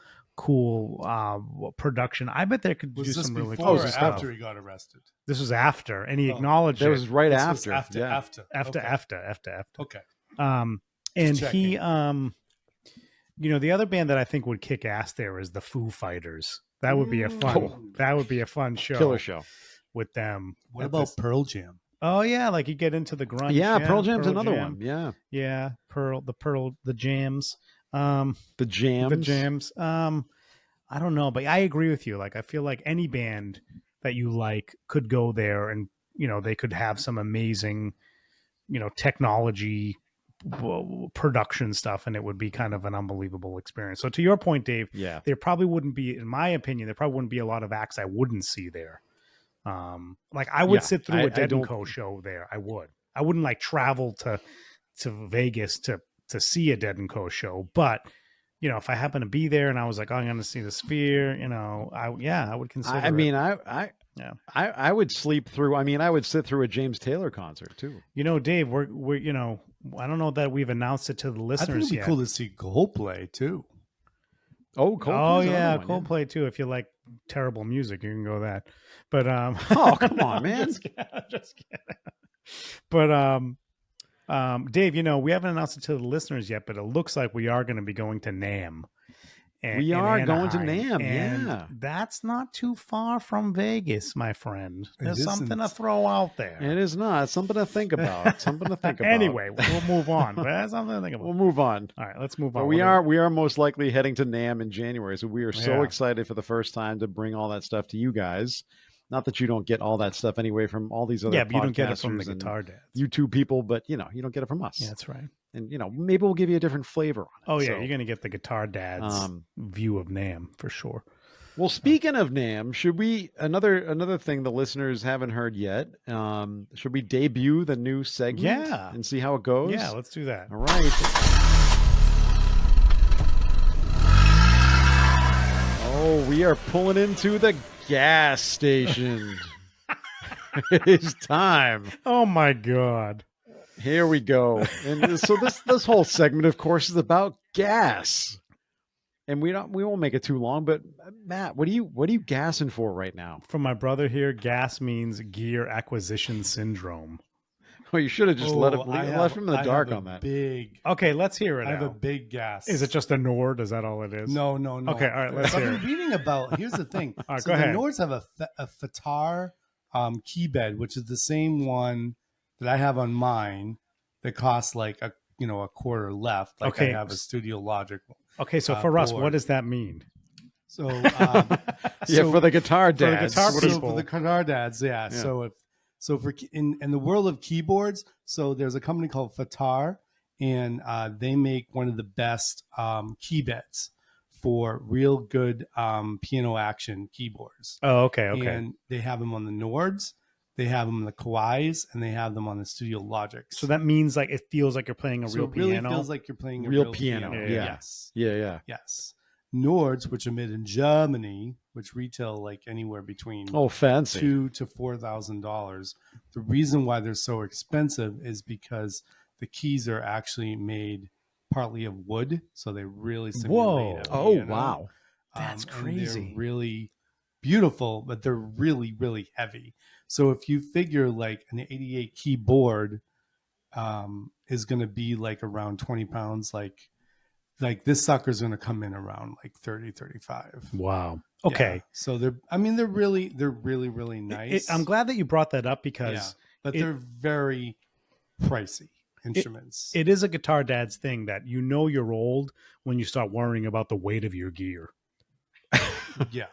production. I bet they could Was do this some really before cool or stuff. after he got arrested? This was after, and he Oh, acknowledged That it. was right This after. was after. Yeah. after. Okay. And checking. he, the other band that I think would kick ass there is the Foo Fighters. That would be a fun. That would be a fun show. Killer show. With them. What about Pearl Jam? Oh yeah, like you get into the grunge. Yeah, Pearl Jam's another Jam. one. Yeah, Yeah, the Jams. the Jams. The Jams. I don't know, but I agree with you. Like, I feel like any band that you like could go there, and they could have some amazing, technology production stuff, and it would be kind of an unbelievable experience. So, to your point, Dave, Yeah, there probably wouldn't be, in my opinion, there probably wouldn't be a lot of acts I wouldn't see there. Like I would sit through a Dead and Co show there. I would. I wouldn't like travel to Vegas to see a Dead and Co show, but if I happen to be there and I was like, oh, I'm going to see the Sphere, I would consider. I mean, it. I would sleep through. I mean, I would sit through a James Taylor concert too. Dave, we're I don't know that we've announced it to the I listeners think it'd be yet. cool to see Coldplay too. Oh, Coldplay's oh yeah, another one, Coldplay too. If you like terrible music, you can go that. But oh come on, man. just kidding. But Dave, we haven't announced it to the listeners yet, but it looks like we are going to be going to NAMM, We are going to Anaheim, NAMM, and yeah. that's not too far from Vegas, my friend. There's something to isn't. throw out there. It is not. It's something to think about. Something to think about. Anyway, we'll move on. But that's something to think about. We'll move on. All right, let's move on. But we are most likely heading to NAMM in January, so we are so Yeah. excited for the first time to bring all that stuff to you guys. Not that you don't get all that stuff anyway from all these other Yeah, but you don't get it from the podcasters and Guitar Dads. YouTube people, but you don't get it from us. Yeah, that's right. And maybe we'll give you a different flavor on it. Oh yeah, So, you're gonna get the Guitar Dads view of NAMM for sure. well, speaking of NAMM, should we another thing the listeners haven't heard yet? Should we debut the new segment? Yeah. And see how it goes? Yeah, let's do that. All right. Oh, we are pulling into the gas station. It's time. Oh my god. Here we go. And so this whole segment, of course, is about gas. And we won't make it too long, but Matt, what are you gassing for right now? For my brother here, gas means gear acquisition syndrome. Well, you should have just left him in the dark on that. Okay, let's hear it. I have a Al. big gas. Is it just a Nord? Is that all it is? No. Okay, all right, let's I've hear been it. reading about. Here's the thing. All right, so go the ahead. Nords have a FATAR key bed, which is the same one that I have on mine. That costs like a quarter left. Like Okay. I have a Studio Logic. Okay, so for us, board. what does that mean? So Yeah, for the guitar the dads. guitar so people. for the guitar dads, yeah. Yeah. So for in the world of keyboards, so there's a company called FATAR, and they make one of the best key beds for real good piano action keyboards. Oh, okay. And they have them on the Nords, they have them on the Kawais, and they have them on the Studio Logics. So that means like it feels like you're playing a So real it really piano. feels like you're playing a Real real piano, piano. yeah. Yes. Yeah. Yes. Nords, which are made in Germany, which retail like anywhere between Oh, fancy. $2,000 to $4,000. The reason why they're so expensive is because the keys are actually made partly of wood, so they really simulate a Oh, piano. wow. That's And crazy. they're really beautiful, but they're really, really heavy. So if you figure like an 88 keyboard is going to be like around 20 pounds, like this sucker's going to come in around like 30, 35. Wow. Okay. Yeah. So they're really, really nice. I'm glad that you brought that up because but they're very pricey instruments. it is a Guitar Dad's thing that you're old when you start worrying about the weight of your gear. Yeah.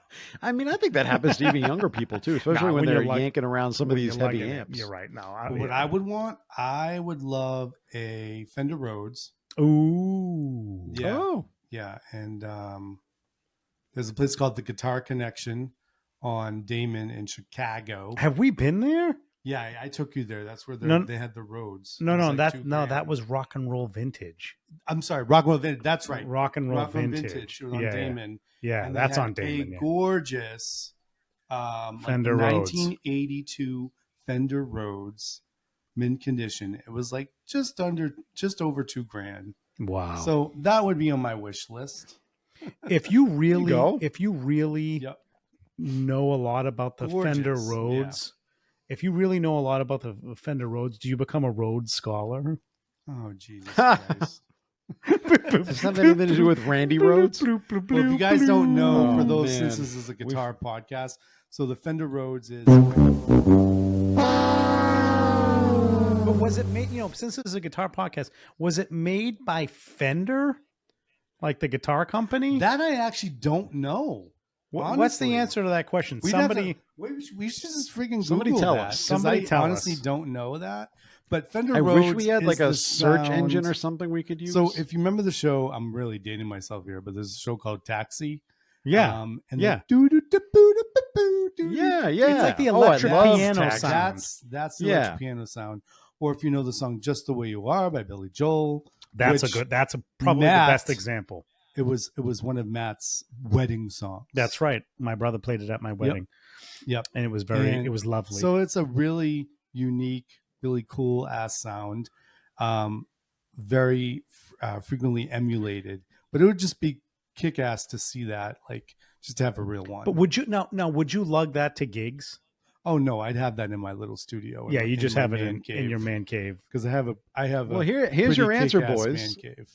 I mean, I think that happens to even younger people too, especially when they're you're yanking around some of when these you're heavy lugging it. amps. You're right. No, But what I would want, I would love a Fender Rhodes. Ooh. Yeah. Oh, Yeah. And there's a place called the Guitar Connection on Damon in Chicago. Have we been there? Yeah, I took you there. That's where they had the Rhodes. No, It was no, like that $2,000. was Rock and Roll Vintage. I'm sorry, Rock and Roll Vintage. That's right. Rock and Roll Rock and Roll Vintage. It was on Yeah, Damon. Yeah, And they that's had on Damon. A Yeah. gorgeous Fender Rhodes. 1982 Fender Rhodes, mint condition. It was like just over $2,000. Wow. So that would be on my wish list. if you go. really Yep. know a lot about the Gorgeous, Fender yeah. Rhodes, if you really know a lot about the Fender Rhodes, do you become a Rhodes scholar? Oh Jesus Christ! does this have anything to do with Randy Rhodes? Well, if you guys don't know, Oh, for those man. since this is a guitar podcast, so the Fender Rhodes is But was it made? Since this is a guitar podcast, was it made by Fender, like the guitar company? that I actually don't know. What's the honestly. answer to that question? We'd have Somebody. to- we should just freaking Somebody Google tell that, us. 'cause Somebody I tell honestly us. don't know that. But Fender I Rhodes wish we had is like a the search engine or sound- something we could use. So if you remember the show, I'm really dating myself here, but there's a show called Taxi. Yeah. And Yeah. yeah, yeah, It's like the Oh, I electric love piano Taxi. sound. That's the Yeah. electric piano sound. Or if you know the song "Just the Way You Are" by Billy Joel, That's which probably Matt- the best example. it was one of Matt's wedding songs. That's right. My brother played it at my wedding. Yep. And it was And it was lovely. So it's a really unique, really cool ass sound. Very frequently emulated, but it would just be kick ass to see that, like just to have a real one. but would you would you lug that to gigs? Oh no, I'd have that in my little studio. Yeah, you just have it in your man cave. because I have a Well, here's your pretty answer, kick-ass boys. man cave.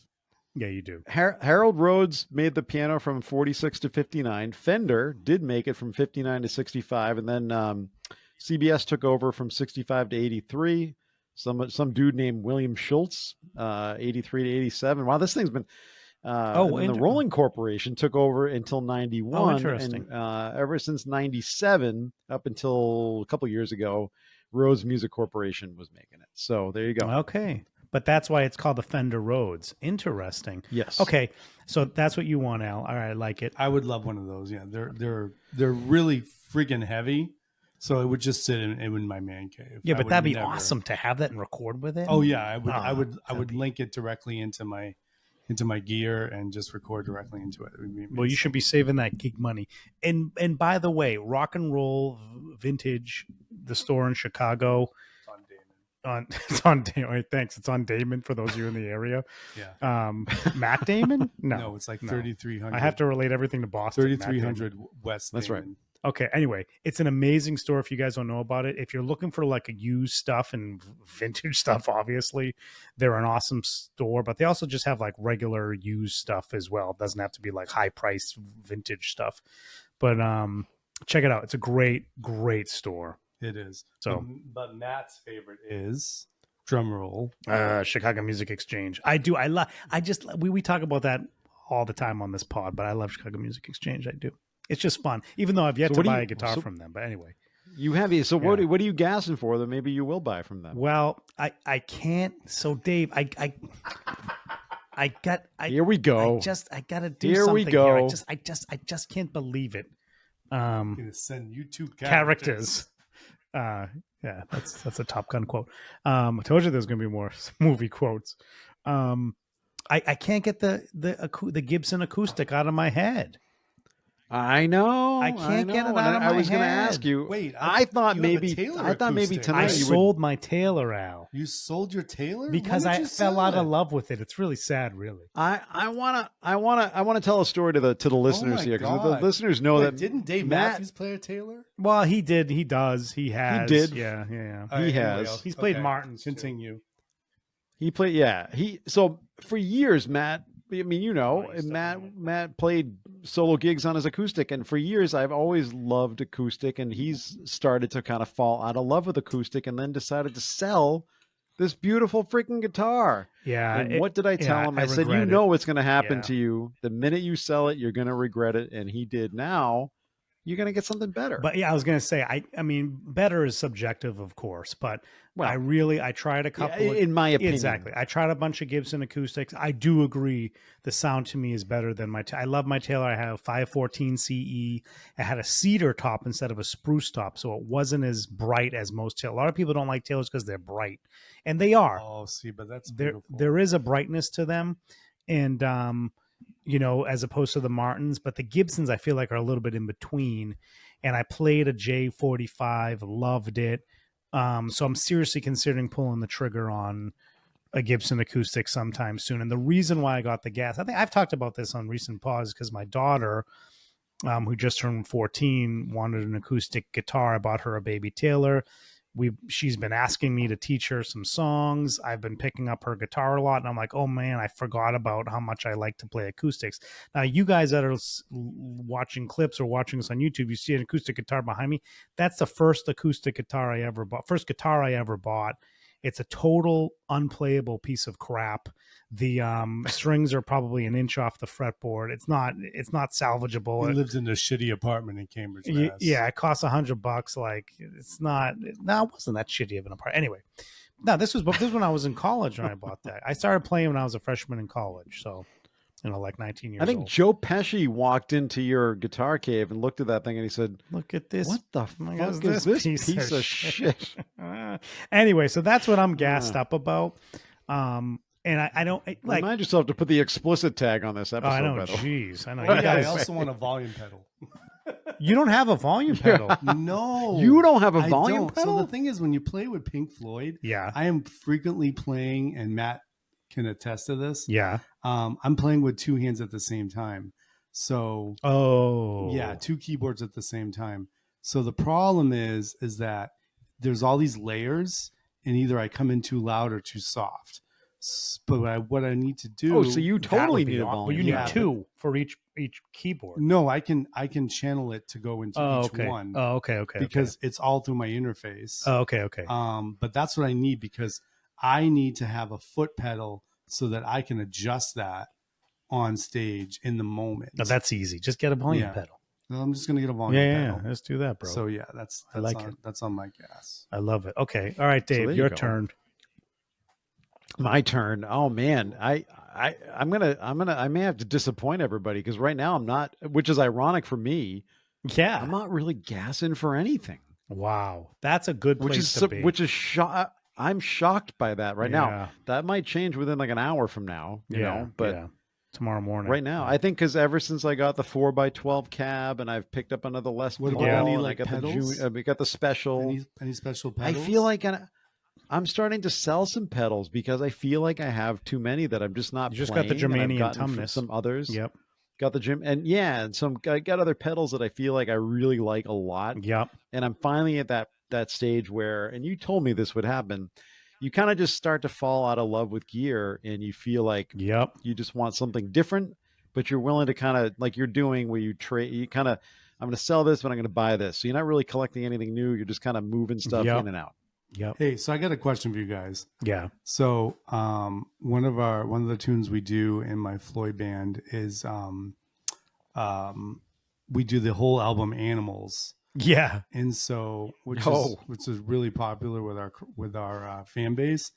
Yeah, you do. Harold Rhodes made the piano from 46 to 59. Fender did make it from 59 to 65. And then CBS took over from 65 to 83. Some dude named William Schultz, 83 to 87. Wow, this thing's been... and then the Rolling Corporation took over until 91. Oh, interesting. And ever since 97, up until a couple years ago, Rhodes Music Corporation was making it. So there you go. Okay. But that's why it's called the Fender Rhodes. Interesting. Yes. Okay. So that's what you want, Al. All right, I like it. I would love one of those. Yeah, they're really freaking heavy. So it would just sit in my man cave. Yeah, but that'd be awesome to have that and record with it. Oh yeah, I would link it directly into my gear and just record directly into it. Well, you should be saving that gig money. And by the way, Rock and Roll Vintage, the store in Chicago. It's on Damon. Thanks. It's on Damon for those of you in the area. Yeah. Matt Damon? No, it's like 3,300. I have to relate everything to Boston. 3,300 West. That's Damon. right. Okay. Anyway, it's an amazing store. If you guys don't know about it, if you're looking for like a used stuff and vintage stuff, obviously they're an awesome store. But they also just have like regular used stuff as well. It doesn't have to be like high price vintage stuff. But check it out. It's a great store. It is. So, but Matt's favorite is drum roll. Chicago Music Exchange. I love. We talk about that all the time on this pod. But I love Chicago Music Exchange. I do. It's just fun, even though I've yet to buy a guitar from them. But anyway, you have these. So what are you gassing for that maybe you will buy from them? Well, I can't. So Dave, here we go. I gotta do here something. We go. Here. I just can't believe it. I'm gonna send you two characters. Yeah, that's a Top Gun quote. I told you there's gonna be more movie quotes. I can't get the Gibson acoustic out of my head. I know. I can't get it out of my head. I was going to ask you. Wait, I thought maybe tonight I sold my Taylor, Al. You sold your Taylor because I fell out of love with it. It's really sad, really. I want to tell a story to the listeners here because the listeners know that didn't Dave Matthews play a Taylor? Well, he did. He does. He has. He did. Yeah. He has. He's played Martin's. Continue. Too. He played. Yeah. So for years, Matt. I mean, Matt played solo gigs on his acoustic, and for years I've always loved acoustic, and he's started to kind of fall out of love with acoustic, and then decided to sell this beautiful freaking guitar. Yeah. And what did I tell him? I said, you know what's going to happen to you. The minute you sell it, you're going to regret it, and he did. Now you're going to get something better. But yeah, I was going to say, I mean, better is subjective, of course, but I tried a couple in my opinion. Exactly. I tried a bunch of Gibson acoustics. I do agree the sound to me is better than I love my Taylor. I have 514 CE. It had a cedar top instead of a spruce top, so it wasn't as bright as most Taylor. A lot of people don't like Taylors because they're bright, and they are. Oh, see, but that's beautiful. There is a brightness to them, and as opposed to the Martins, but the Gibsons I feel like are a little bit in between. And I played a J45, loved it. So I'm seriously considering pulling the trigger on a Gibson acoustic sometime soon. And the reason why I got the G.A.S, I think I've talked about this on recent pods, because my daughter, who just turned 14, wanted an acoustic guitar. I bought her a baby Taylor. She's been asking me to teach her some songs. I've been picking up her guitar a lot, and I'm like, oh man, I forgot about how much I like to play acoustics. Now, you guys that are watching clips or watching this on YouTube, you see an acoustic guitar behind me. That's the first acoustic guitar I ever bought. First guitar I ever bought. It's a total unplayable piece of crap. The strings are probably an inch off the fretboard. It's not salvageable. He lives in a shitty apartment in Cambridge, Mass. Yeah, it costs $100. Like, it's not. No, it wasn't that shitty of an apartment. Anyway, no, this was when I was in college when I bought that. I started playing when I was a freshman in college, so like 19 years old. I think Joe Pesci walked into your guitar cave and looked at that thing and he said, "Look at this! What the fuck is this piece of shit?" Anyway, so that's what I'm gassed up about. And I don't like. Remind yourself to put the explicit tag on this episode. I know. Jeez, I know. You guys, I also want a volume pedal. You don't have a volume pedal. No, you don't have a volume pedal. So the thing is, when you play with Pink Floyd, yeah, I am frequently playing, and Matt can attest to this. Yeah, I'm playing with two hands at the same time. So, yeah, two keyboards at the same time. So the problem is that there's all these layers, and either I come in too loud or too soft. But what I need to do. Oh, so you That totally would be need a aw- volume. But you need Yeah, but- two for each keyboard. No, I can channel it to go into Oh, each okay. one. Oh, okay. Because it's all through my interface. Oh, okay. But that's what I need because I need to have a foot pedal so that I can adjust that on stage in the moment. No, that's easy. Just get a volume pedal. No, I'm just gonna get a volume pedal. Let's do that, bro. So yeah, that's I like it. That's on my G.A.S. I love it. Okay. All right, Dave, there your you go. turn. My turn. Oh man, I may have to disappoint everybody because right now I'm not, which is ironic for me. Yeah. I'm not really gassing for anything, Wow. That's a good place to be. which is I'm shocked by that right now. That might change within like an hour from now, you know, but tomorrow morning. right now, I think because ever since I got the 4x12 cab and I've picked up another Les Paul, What about any and like I got pedals? we got the special. Any special I pedals? feel like I'm starting to sell some pedals because I feel like I have too many that I'm just not. You just playing, got the and I've Germanium gotten Tumnus. some others. Yep. Got the gym and I got other pedals that I feel like I really like a lot. Yep. And I'm finally at that stage where, and you told me this would happen, you kind of just start to fall out of love with gear and you feel like you just want something different, but you're willing to kind of like you're doing where you trade, you kind of, I'm going to sell this, but I'm going to buy this. So you're not really collecting anything new. You're just kind of moving stuff in and out. Yep. Hey, so I got a question for you guys. Yeah. So one of the tunes we do in my Floyd band is we do the whole album Animals. Yeah. And so which is really popular with our fan base.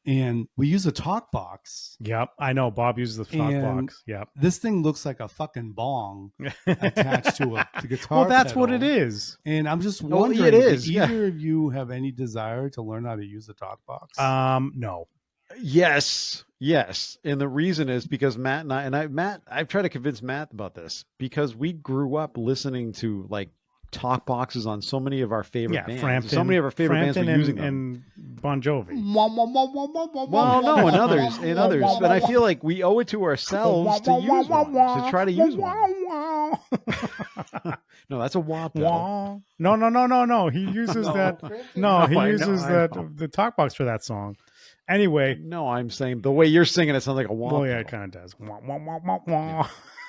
And we use a talk box. Yep. I know Bob uses the talk box. Yep. This thing looks like a fucking bong attached to a guitar. Well, that's pedal. what it is. And I'm just wondering, it is. do either of you have any desire to learn how to use the talk box? No. Yes. And the reason is because Matt and I've tried to convince Matt about this because we grew up listening to like talk boxes on so many of our favorite bands. Frampton, so many of our favorite bands were using them. And Bon Jovi. Well, no, and others. But I feel like we owe it to ourselves to use one, to try to use one. No, that's a wah pedal. No. He uses that. No, he uses the talk box for that song. Anyway. No, I'm saying the way you're singing it sounds like a wah. Well, yeah, it kind of does. Yeah.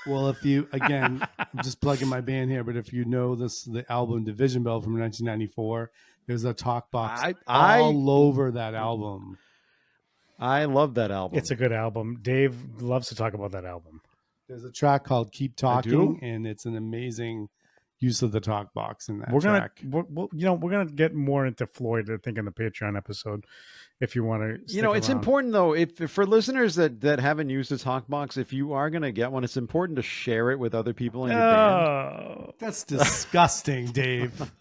Well, if you, again, I'm just plugging my band here, but if you know the album Division Bell from 1994, there's a talk box all over that album. I love that album. It's a good album. Dave loves to talk about that album. There's a track called Keep Talking, and it's an amazing use of the talk box in that track. We're gonna get more into Floyd, I think, in the Patreon episode. If you want to, it's important though. If for listeners that haven't used a talk box, if you are going to get one, it's important to share it with other people in your band. That's disgusting, Dave.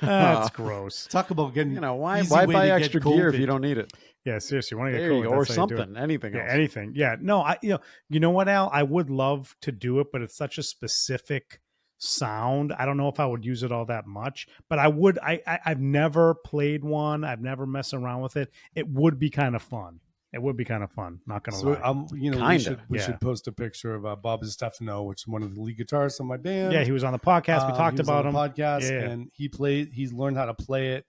That's gross. Talk about getting why buy extra gear if you don't need it? Yeah, seriously, want to get COVID, or something, anything else. Anything. Yeah, no, you know what, Al? I would love to do it, but it's such a specific sound. I don't know if I would use it all that much, but I would. I've never played one. I've never messed around with it. It would be kind of fun. Not gonna lie. We should post a picture of Bob Stefano, which is one of the lead guitarists on my band. Yeah, he was on the podcast. We talked about him. And he's learned how to play it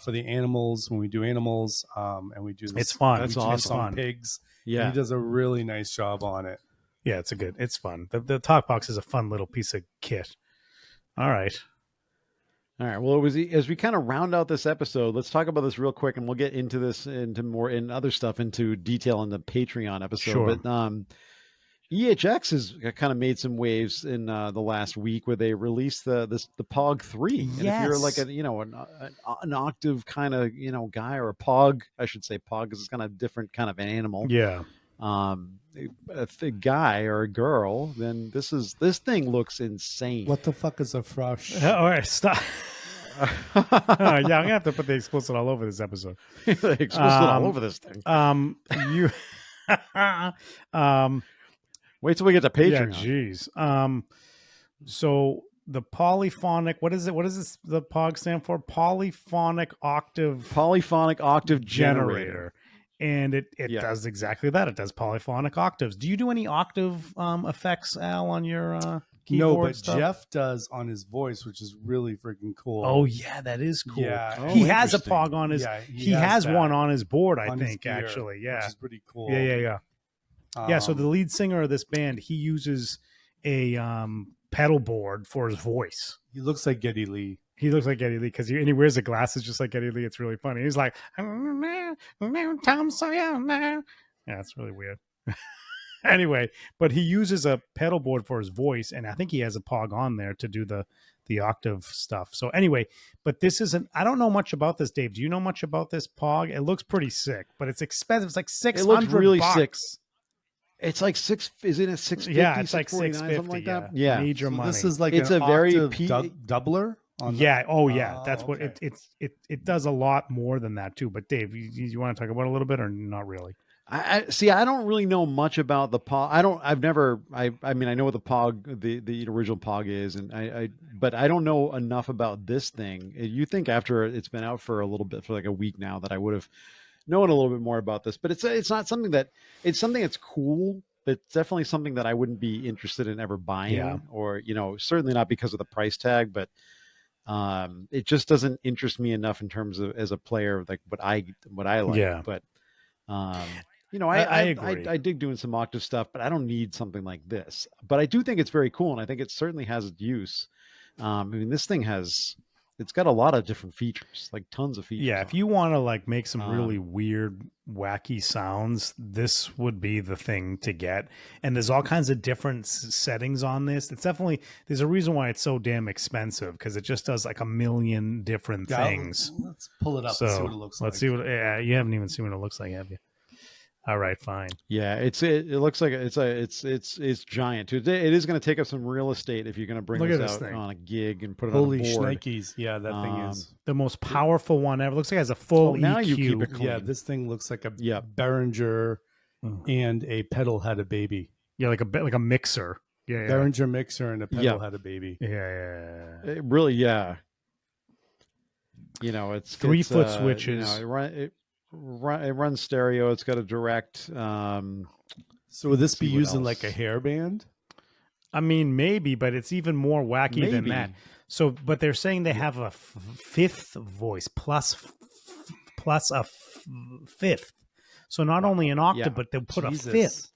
for the Animals when we do Animals, and we do this. It's fun. That's awesome. On Pigs. Yeah, and he does a really nice job on it. Yeah, it's fun. The talk box is a fun little piece of kit. All right. Well, as we kind of round out this episode, let's talk about this real quick, and we'll get into this into other stuff into detail in the Patreon episode. Sure. But EHX has kind of made some waves in the last week where they released the Pog 3. Yes. And if you're like an octave kind of guy, or a Pog, I should say Pog, because it's kind of different kind of an animal. Yeah. A guy or a girl, then this thing looks insane. What the fuck is a frush? All right, stop. Yeah, I'm gonna have to put the explicit all over this episode. Explicit all over this thing. You. Wait till we get to Patreon. Yeah, geez. So the polyphonic. What is it? What does this the POG stand for? Polyphonic octave generator. And it does exactly that. It does polyphonic octaves. Do you do any octave effects, Al, on your keyboard No, but stuff? Jeff does on his voice, which is really freaking cool. Oh yeah, that is cool. Yeah. Oh, He has a interesting. Pog on his. Yeah, He has that one on his board, I on his think. gear, Actually, yeah, which is pretty cool. yeah. So the lead singer of this band, he uses a pedal board for his voice. He looks like Geddy Lee. He looks like Eddie Lee because he wears the glasses just like Eddie Lee. It's really funny. He's like, Tom Sawyer. Yeah, it's really weird. Anyway, but he uses a pedal board for his voice, and I think he has a Pog on there to do the octave stuff. So anyway, but this isn't. I don't know much about this, Dave. Do you know much about this Pog? It looks pretty sick, but it's expensive. It's like $600. It looks really bucks. sick. It's like isn't it 650? Yeah, it's like 649, 650. something like Yeah, that. Yeah. major So money. this is like It's an a very octave doubler. Yeah. Oh, yeah. That's what okay. it does a lot more than that too. But Dave, you want to talk about it a little bit or not really? I see. I don't really know much about the Pog. I mean, I know what the Pog, the original Pog is, and but I don't know enough about this thing. You think after it's been out for a little bit, for like a week now, that I would have known a little bit more about this. But it's not something that it's something that's cool. But it's definitely something that I wouldn't be interested in ever buying, or certainly not because of the price tag. But it just doesn't interest me enough in terms of as a player, like what I like. Yeah. But I agree. I dig doing some octave stuff, but I don't need something like this. But I do think it's very cool, and I think it certainly has its use. I mean, this thing it's got a lot of different features, like tons of features. Yeah, if you want to like make some really weird, wacky sounds, this would be the thing to get. And there's all kinds of different settings on this. It's definitely there's a reason why it's so damn expensive because it just does like a million different things. Let's pull it up So and see what it looks like. let's see what. Yeah, you haven't even seen what it looks like, have you? All right, fine. Yeah, it looks like it's giant too. It is going to take up some real estate if you're going to bring Look at this this out thing. on a gig and put it Holy on a board. shnikes. Yeah, that thing is. The most powerful one ever. Looks like it has a full now EQ. you keep it clean. Yeah, this thing looks like a Yeah. Behringer and a pedal had a baby. Yeah, like a mixer. Yeah, Behringer mixer and a pedal Yeah. had a baby. yeah. It really, yeah. It's 3 foot it's, switches. It runs stereo. It's got a direct. So would this be see what using like a else. hairband? I mean, maybe, but it's even more wacky than Maybe. that. So, but they're saying they have a fifth voice plus a fifth. So not only an octave, Yeah. but they'll put Jesus. a fifth.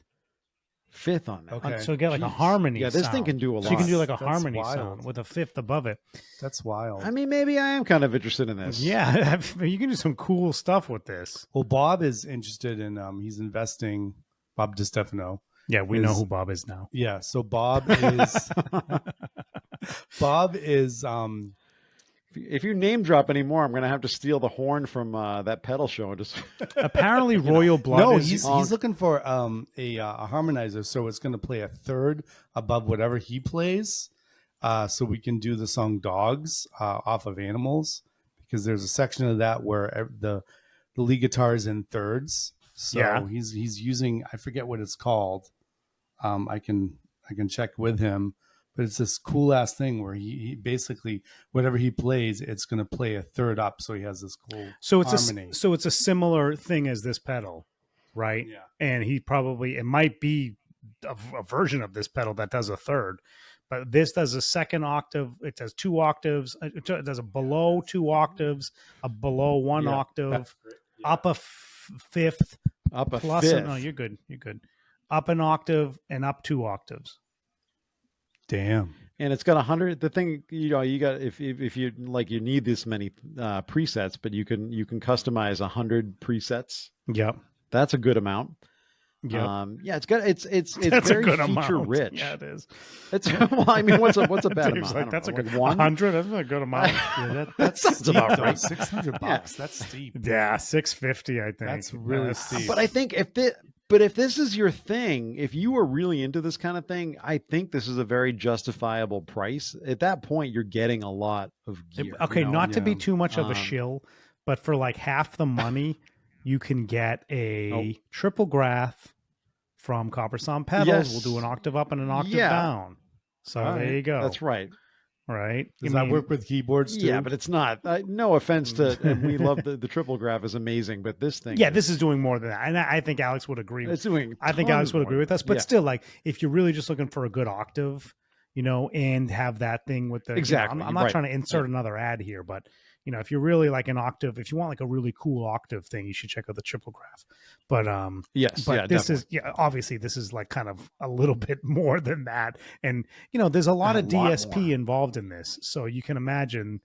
Fifth on that. Okay. So you get like a Jeez. harmony. Yeah, this thing sound. can do a So you can lot. do like a That's harmony wild. sound with a fifth above it. That's wild. I mean, maybe I am kind of interested in this. Yeah, you can do some cool stuff with this. Well, Bob is interested in he's investing. Bob DiStefano. Yeah, we Is- know who Bob is now. Yeah, so Bob is Bob is If you name drop anymore, I'm going to have to steal the horn from that pedal show. Just Apparently, Royal Blood. no, is, he's looking for a harmonizer, so it's going to play a third above whatever he plays, so we can do the song "Dogs" off of Animals, because there's a section of that where the lead guitar is in thirds. So Yeah. he's using, I forget what it's called. I can check with him, but it's this cool ass thing where he basically whatever he plays, it's going to play a third up, so he has this cool so it's harmony. a similar thing as this pedal, right? Yeah. And it might be a version of this pedal that does a third, but this does a second octave. It does 2 octaves. It does a below 2 octaves, a below 1 Yeah, octave, that's great. Yeah. up a fifth, up a plus fifth. no, you're good. Up an octave and up 2 octaves. Damn. And it's got 100. The thing, you got if you like, you need this many presets, but you can customize 100 presets. Yep. That's a good amount. Yep. Yeah, it's That's very a good feature amount. rich. Yeah, it is. It's well, I mean, what's a bad Dave's amount? I like, don't that's know, a good like one. 100. That's a good amount. Yeah, that's Sounds steep, about though. right. $600. Yeah. That's steep. Yeah, 650. I think That's really That's- steep. But I think if this is your thing, if you are really into this kind of thing, I think this is a very justifiable price. At that point, you're getting a lot of gear. Okay, you know? not to be Yeah. too much of a Um, shill, but for like half the money, you can get a triple graph from Copper Sound Pedals. Yes. We'll do an octave up and an octave Yeah. down. So All there right. you go. That's right. Right? Does I that mean, work with keyboards too? Yeah, but it's not. No offense to, and we love the triple graph is amazing, but this thing, Yeah, this is doing more than that, and I think Alex would agree. it's doing. I think Alex tons would more agree with than- us, but yeah. still, like if you're really just looking for a good octave, and have that thing with the Exactly, I'm not right. trying to insert another ad here, but if you're really like an octave, if you want like a really cool octave thing, you should check out the triple graph. But Yes, but yeah, this definitely. is obviously this is like kind of a little bit more than that, and there's a lot A of lot DSP more. involved in this, so you can imagine.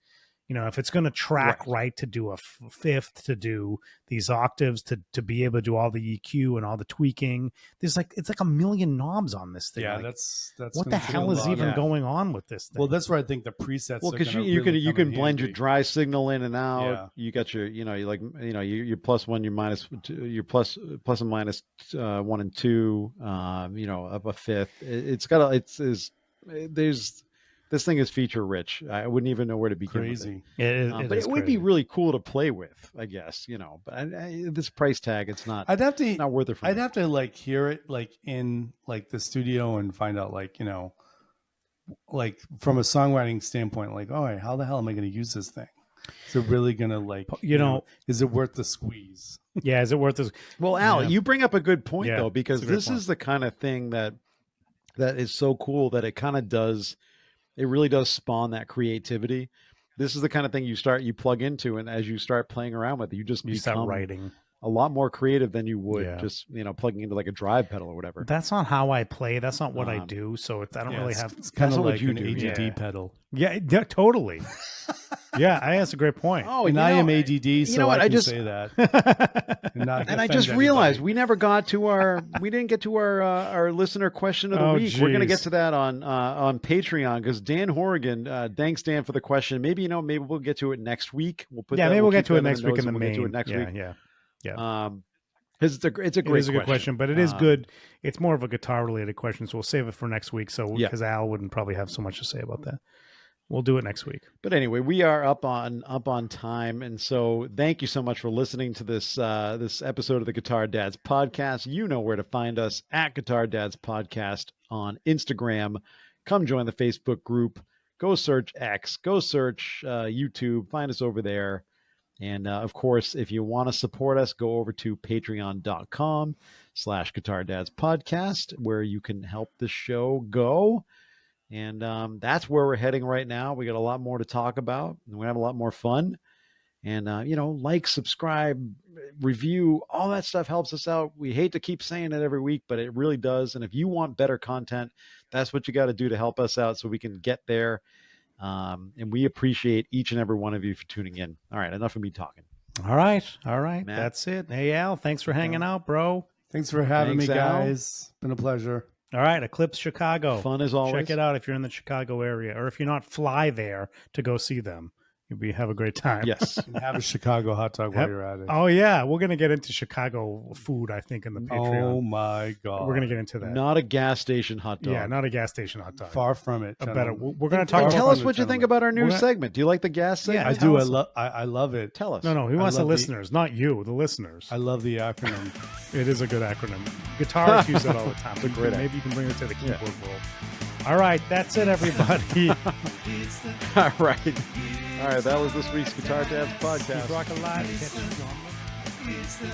If it's going to track right to do a fifth, to do these octaves, to be able to do all the EQ and all the tweaking, it's like a million knobs on this thing. Yeah, like, that's what the gonna take a hell is lot even of- going on with this thing? Well, that's where I think the presets Well, are because gonna you really can come in blend your handy. dry signal in and out. Yeah. You got your your plus one, your minus two, your plus and minus 1 and 2. Up a fifth. It's got there's this thing is feature rich. I wouldn't even know where to begin Crazy. with it. But is it would be crazy. really cool to play with, I guess. But this price tag, it's not. I'd have to not worth it for me. I'd have to like hear it like in like the studio and find out like like from a songwriting standpoint, like, all right, how the hell am I going to use this thing? Is it really going to like is it worth the squeeze? Yeah, is it worth this? Well, Al, Yeah. you bring up a good point Yeah, though, because it's a good this point. is the kind of thing that is so cool that it kind of does. It really does spawn that creativity. This is the kind of thing you plug into, and as you start playing around with it, you just You start become writing. a lot more creative than you would Yeah. just plugging into like a drive pedal or whatever. That's not how I play. That's not what I do. So I don't really have. It's kind That's of not what like you an do, ADD yeah. pedal. Yeah, totally. Yeah, that's a great point. Oh, And I am ADD, so know what? I I can just- say that. And, not And I offend just anybody. realized we never got to we didn't get to our listener question of the Oh, week. We're going to get geez. to that on Patreon because Dan Horrigan, thanks Dan for the question. Maybe maybe we'll get to it next week. We'll put maybe we'll get keep to it that next week notes in the and main. We'll get to it next week. Yeah. It's a It great is a good question, but it is Um, good. It's more of a guitar related question, so we'll save it for next week. So Yeah. because Al wouldn't probably have so much to say about that, we'll do it next week. But anyway, we are up on time, and so thank you so much for listening to this this episode of the Guitar Dads podcast. You know where to find us at Guitar Dads Podcast on Instagram. Come join the Facebook group. Go search X. Go search YouTube. Find us over there. And of course, if you want to support us, go over to patreon.com/Guitar Dads Podcast, where you can help the show go. And that's where we're heading right now. We got a lot more to talk about, and we have a lot more fun. And like, subscribe, review, all that stuff helps us out. We hate to keep saying it every week, but it really does. And if you want better content, that's what you got to do to help us out so we can get there. And we appreciate each and every one of you for tuning in. All right, enough of me talking. All right. Matt? That's it. Hey Al, thanks for hanging out, bro. Thanks for having Thanks, me, Al. guys. Been a pleasure. All right, Eclipse Chicago. Fun as always. Check it out if you're in the Chicago area, or if you're not, fly there to go see them. You'll have a great time. Yes. And have a Chicago hot dog while Yep. you're at it. Oh yeah, we're gonna get into Chicago food, I think, in the Patreon. Oh my God. We're gonna get into that. Not a gas station hot dog. Yeah, not a gas station hot dog. Far from it. A better. gentlemen. We're gonna And talk tell about. us what you think about our new We're gonna- segment. Do you like the gas segment? Yeah, I tell do. us. I love it. Tell us. No, he wants the love the- listeners, not you. The listeners. I love the acronym. It is a good acronym. Guitarists use it all the time. It's a great Maybe you can bring it to the keyboard world. All right, that's it, everybody. All right. All right, that was this week's Guitar Dads podcast. Rock a lot. It's the